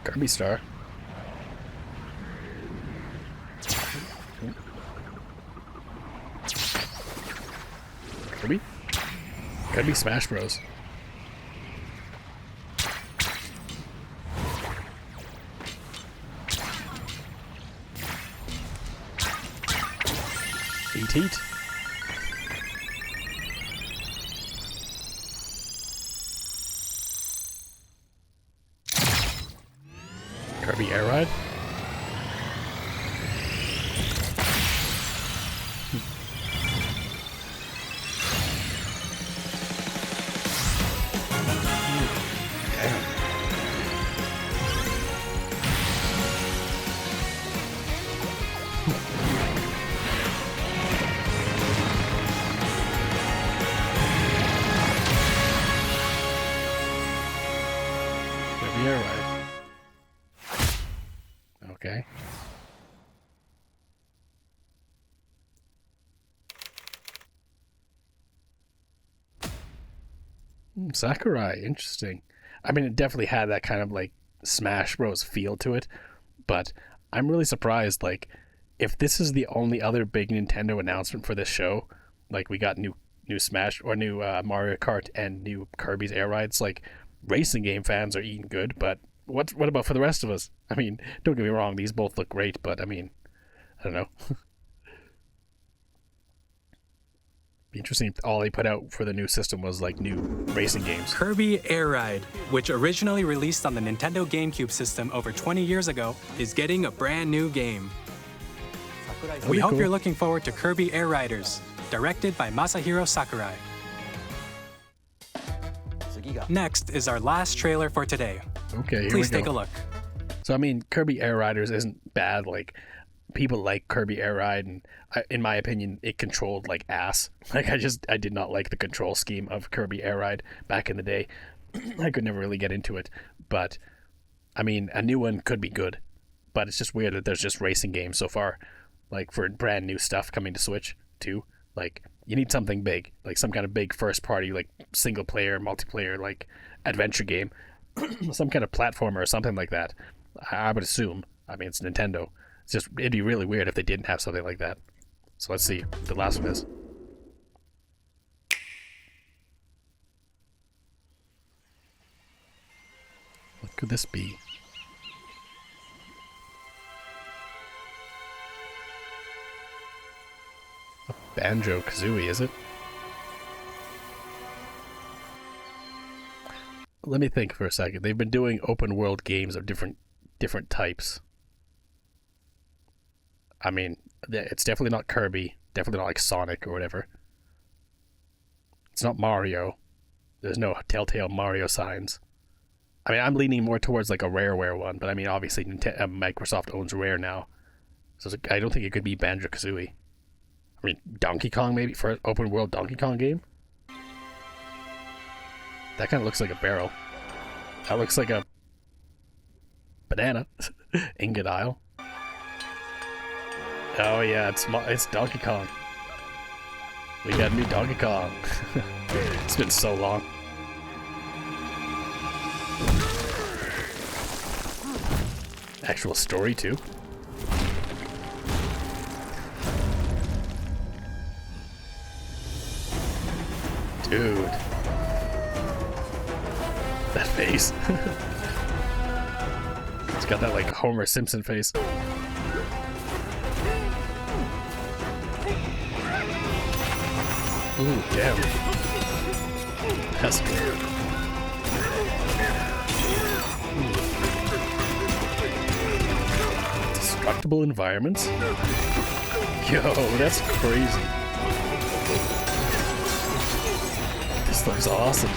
Kirby Star. Kirby? Kirby Smash Bros. Eat. Kirby Air Ride? Okay. Sakurai, interesting. I mean, it definitely had that kind of like Smash Bros. Feel to it, but I'm really surprised, like, if this is the only other big Nintendo announcement for this show, like we got new Smash or new Mario Kart and new Kirby's Air Rides, like racing game fans are eating good, but what about for the rest of us? I mean, don't get me wrong, these both look great, but I mean, I don't know. Interesting if all they put out for the new system was like new racing games. Kirby Air Ride, which originally released on the Nintendo GameCube system over 20 years ago, is getting a brand new game. We hope you're looking forward to Kirby Air Riders, directed by Masahiro Sakurai. Next is our last trailer for today. Okay, Please take a look. So I mean, Kirby Air Riders isn't bad. Like, people like Kirby Air Ride, and in my opinion, it controlled like ass. Like, I did not like the control scheme of Kirby Air Ride back in the day. I could never really get into it, but I mean, a new one could be good. But it's just weird that there's just racing games so far, like for brand new stuff coming to Switch too. Like, you need something big, like some kind of big first party, like single player, multiplayer, like adventure game, some kind of platformer or something like that. I would assume. I mean, it's Nintendo. It's just, it'd be really weird if they didn't have something like that. So let's see what the last one is. What could this be? A Banjo-Kazooie, is it? Let me think for a second. They've been doing open world games of different types. I mean, it's definitely not Kirby, definitely not like Sonic or whatever. It's not Mario. There's no Telltale Mario signs. I mean, I'm leaning more towards like a Rareware one, but I mean, obviously Microsoft owns Rare now, so I don't think it could be Banjo-Kazooie. I mean, Donkey Kong maybe, for an open world Donkey Kong game? That kind of looks like a barrel. That looks like a banana. Ingot Isle. Oh yeah, it's Donkey Kong. We got a new Donkey Kong. It's been so long. Actual story too. Dude. That face. It's got that like Homer Simpson face. Ooh, damn. That's good. Destructible environments? Yo, that's crazy. This looks awesome.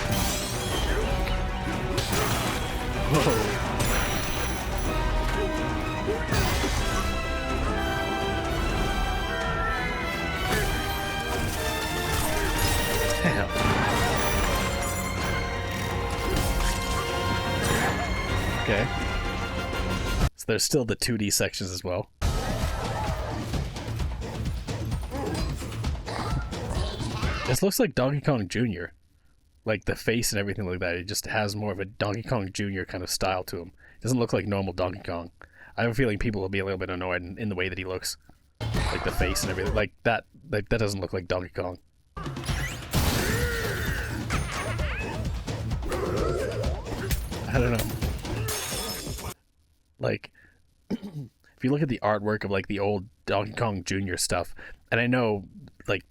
Whoa. Okay. So there's still the 2D sections as well. This looks like Donkey Kong Jr. Like the face and everything like that. It just has more of a Donkey Kong Jr. kind of style to him. It doesn't look like normal Donkey Kong. I have a feeling people will be a little bit annoyed in the way that he looks. Like the face and everything. Like that doesn't look like Donkey Kong. I don't know. Like, if you look at the artwork of like the old Donkey Kong Jr. stuff, and I know like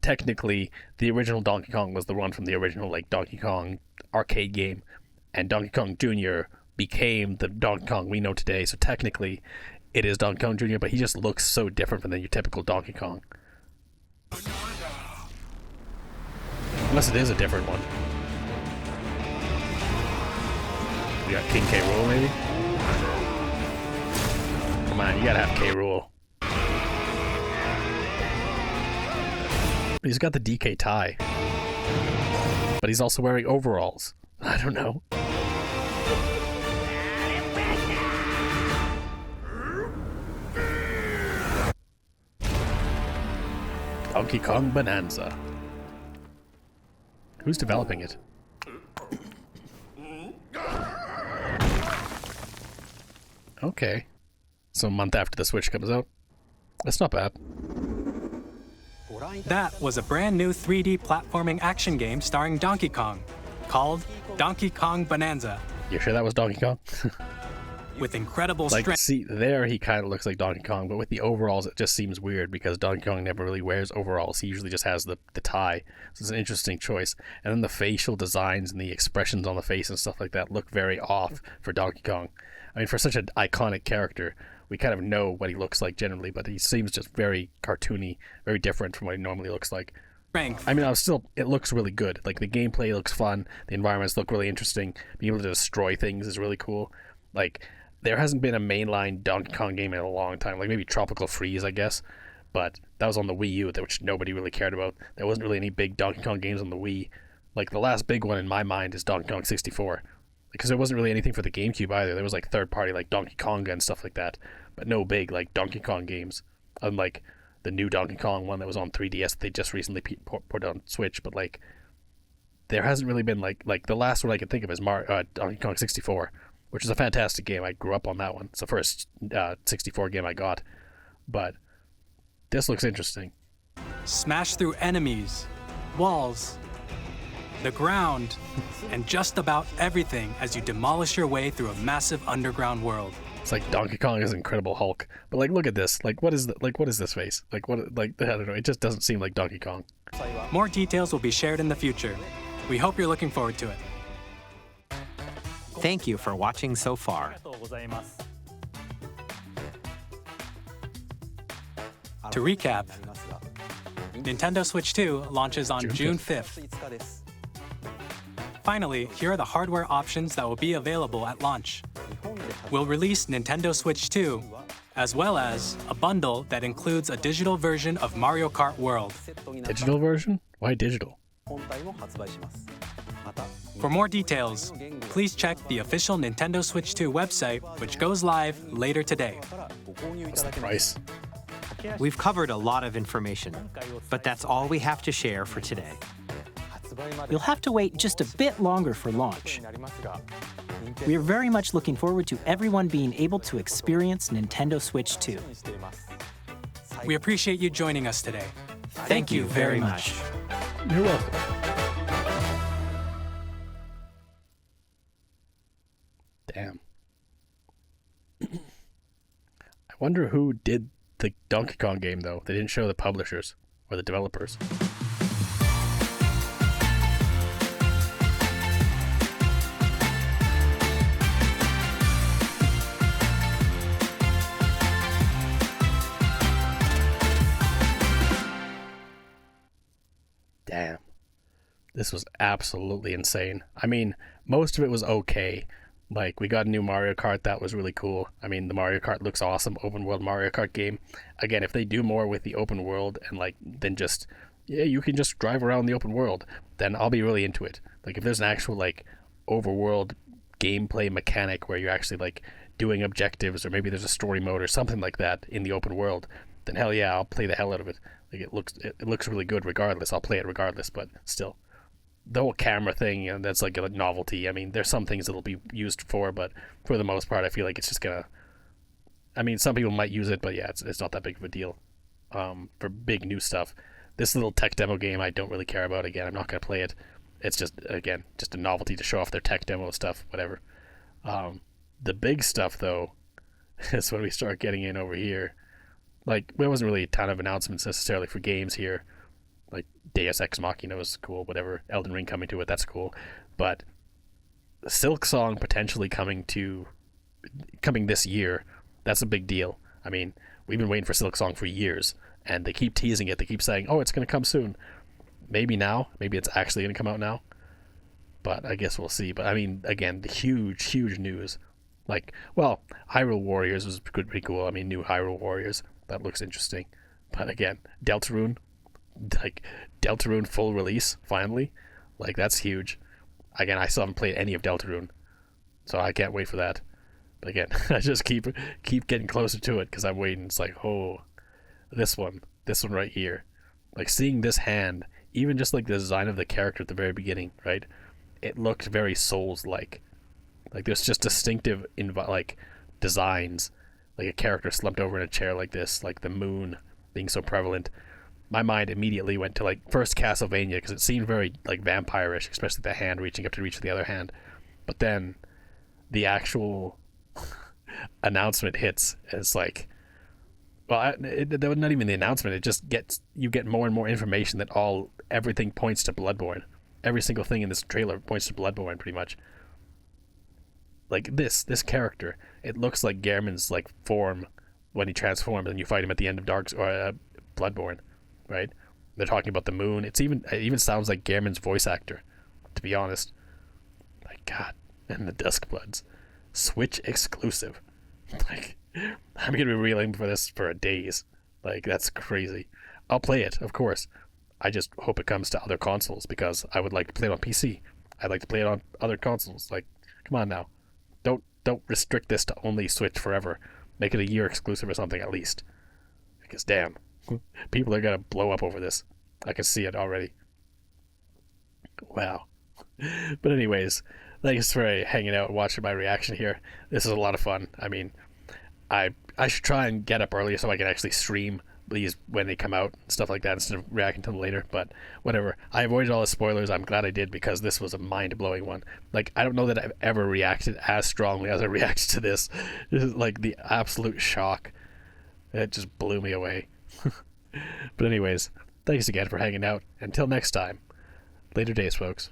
technically the original Donkey Kong was the one from the original like Donkey Kong arcade game, and Donkey Kong Jr. became the Donkey Kong we know today, so technically it is Donkey Kong Jr., but he just looks so different from your typical Donkey Kong. Unless it is a different one. We got King K. Rool, maybe? Come on, you gotta have K. Rool. He's got the DK tie. But he's also wearing overalls. I don't know. Donkey Kong Bonanza. Who's developing it? Okay. So a month after the Switch comes out. That's not bad. That was a brand new 3D platforming action game starring Donkey Kong, called Donkey Kong Bonanza. You sure that was Donkey Kong? With incredible like, strength. see, there he kind of looks like Donkey Kong, but with the overalls, it just seems weird because Donkey Kong never really wears overalls. He usually just has the tie. So it's an interesting choice. And then the facial designs and the expressions on the face and stuff like that look very off for Donkey Kong. I mean, for such an iconic character, we kind of know what he looks like generally, but he seems just very cartoony, very different from what he normally looks like. Strength. I mean, it looks really good. Like, the gameplay looks fun, the environments look really interesting, being able to destroy things is really cool. Like, there hasn't been a mainline Donkey Kong game in a long time, like maybe Tropical Freeze, I guess, but that was on the Wii U, which nobody really cared about. There wasn't really any big Donkey Kong games on the Wii. Like, the last big one in my mind is Donkey Kong 64, because there wasn't really anything for the GameCube either. There was, like, third-party, like, Donkey Konga and stuff like that, but no big, like, Donkey Kong games, unlike the new Donkey Kong one that was on 3DS that they just recently put on Switch, but, like, there hasn't really been, like the last one I can think of is Donkey Kong 64, which is a fantastic game. I grew up on that one. It's the first 64 game I got, but this looks interesting. Smash through enemies, walls, the ground, and just about everything as you demolish your way through a massive underground world. It's like Donkey Kong is Incredible Hulk, but like, look at this. Like, what is this face? Like, what? Like, I don't know. It just doesn't seem like Donkey Kong. More details will be shared in the future. We hope you're looking forward to it. Thank you for watching so far. To recap, Nintendo Switch 2 launches on June 5th. Finally, here are the hardware options that will be available at launch. We'll release Nintendo Switch 2, as well as a bundle that includes a digital version of Mario Kart World. Digital version? Why digital? For more details, please check the official Nintendo Switch 2 website, which goes live later today. What's the price? We've covered a lot of information, but that's all we have to share for today. You'll have to wait just a bit longer for launch. We are very much looking forward to everyone being able to experience Nintendo Switch 2. We appreciate you joining us today. Thank you very much. You're welcome. Damn. I wonder who did the Donkey Kong game, though. They didn't show the publishers or the developers. Damn. This was absolutely insane. I mean, most of it was okay. Like, we got a new Mario Kart, that was really cool. I mean, the Mario Kart looks awesome, open world Mario Kart game. Again, if they do more with the open world and, like, then just, yeah, you can just drive around the open world, then I'll be really into it. Like, if there's an actual, like, overworld gameplay mechanic where you're actually, like, doing objectives, or maybe there's a story mode or something like that in the open world, then hell yeah, I'll play the hell out of it. Like, it looks really good regardless. I'll play it regardless, but still. The whole camera thing, and that's like a novelty. I mean, there's some things it'll be used for, but for the most part, I feel like it's just gonna. I mean, some people might use it, but yeah, it's not that big of a deal. For big new stuff, this little tech demo game, I don't really care about. Again, I'm not gonna play it. It's just just a novelty to show off their tech demo stuff, whatever. The big stuff though, is when we start getting in over here. Like, there wasn't really a ton of announcements necessarily for games here. Like, Deus Ex Machina was cool, whatever. Elden Ring coming to it, that's cool. But Silksong potentially coming this year, that's a big deal. I mean, we've been waiting for Silksong for years, and they keep teasing it. They keep saying, oh, it's going to come soon. Maybe now. Maybe it's actually going to come out now. But I guess we'll see. But, I mean, again, the huge, huge news. Like, well, Hyrule Warriors was pretty cool. I mean, new Hyrule Warriors. That looks interesting. But again, Deltarune full release, finally. Like, that's huge. Again, I still haven't played any of Deltarune, so I can't wait for that. But again, I just keep getting closer to it because I'm waiting. It's like, oh, this one right here. Like seeing this hand, even just like the design of the character at the very beginning, right? It looked very Souls-like. Like there's just distinctive like designs, like a character slumped over in a chair like this, like the moon being so prevalent. My mind immediately went to like first Castlevania because it seemed very like vampire-ish, especially the hand reaching up to reach the other hand. But then the actual announcement hits, and it's like, well, not even the announcement. It just you get more and more information that everything points to Bloodborne. Every single thing in this trailer points to Bloodborne, pretty much. Like this character, it looks like Gehrman's like form when he transforms, and you fight him at the end of Bloodborne, right? They're talking about the moon. It even sounds like Gehrman's voice actor, to be honest. My God, and the Duskbloods, Switch exclusive. Like, I'm gonna be reeling for this for days. Like, that's crazy. I'll play it, of course. I just hope it comes to other consoles because I would like to play it on PC. I'd like to play it on other consoles. Like, come on now. Don't restrict this to only Switch forever. Make it a year exclusive or something at least. Because damn, people are gonna blow up over this. I can see it already. Wow. But anyways, thanks for hanging out and watching my reaction here. This is a lot of fun. I mean, I should try and get up earlier so I can actually stream these when they come out and stuff like that instead of reacting to them later, but whatever. I avoided all the spoilers. I'm glad I did because this was a mind-blowing one. Like, I don't know that I've ever reacted as strongly as I reacted to this. This is like the absolute shock. It just blew me away. But anyways, thanks again for hanging out. Until next time, later days, folks.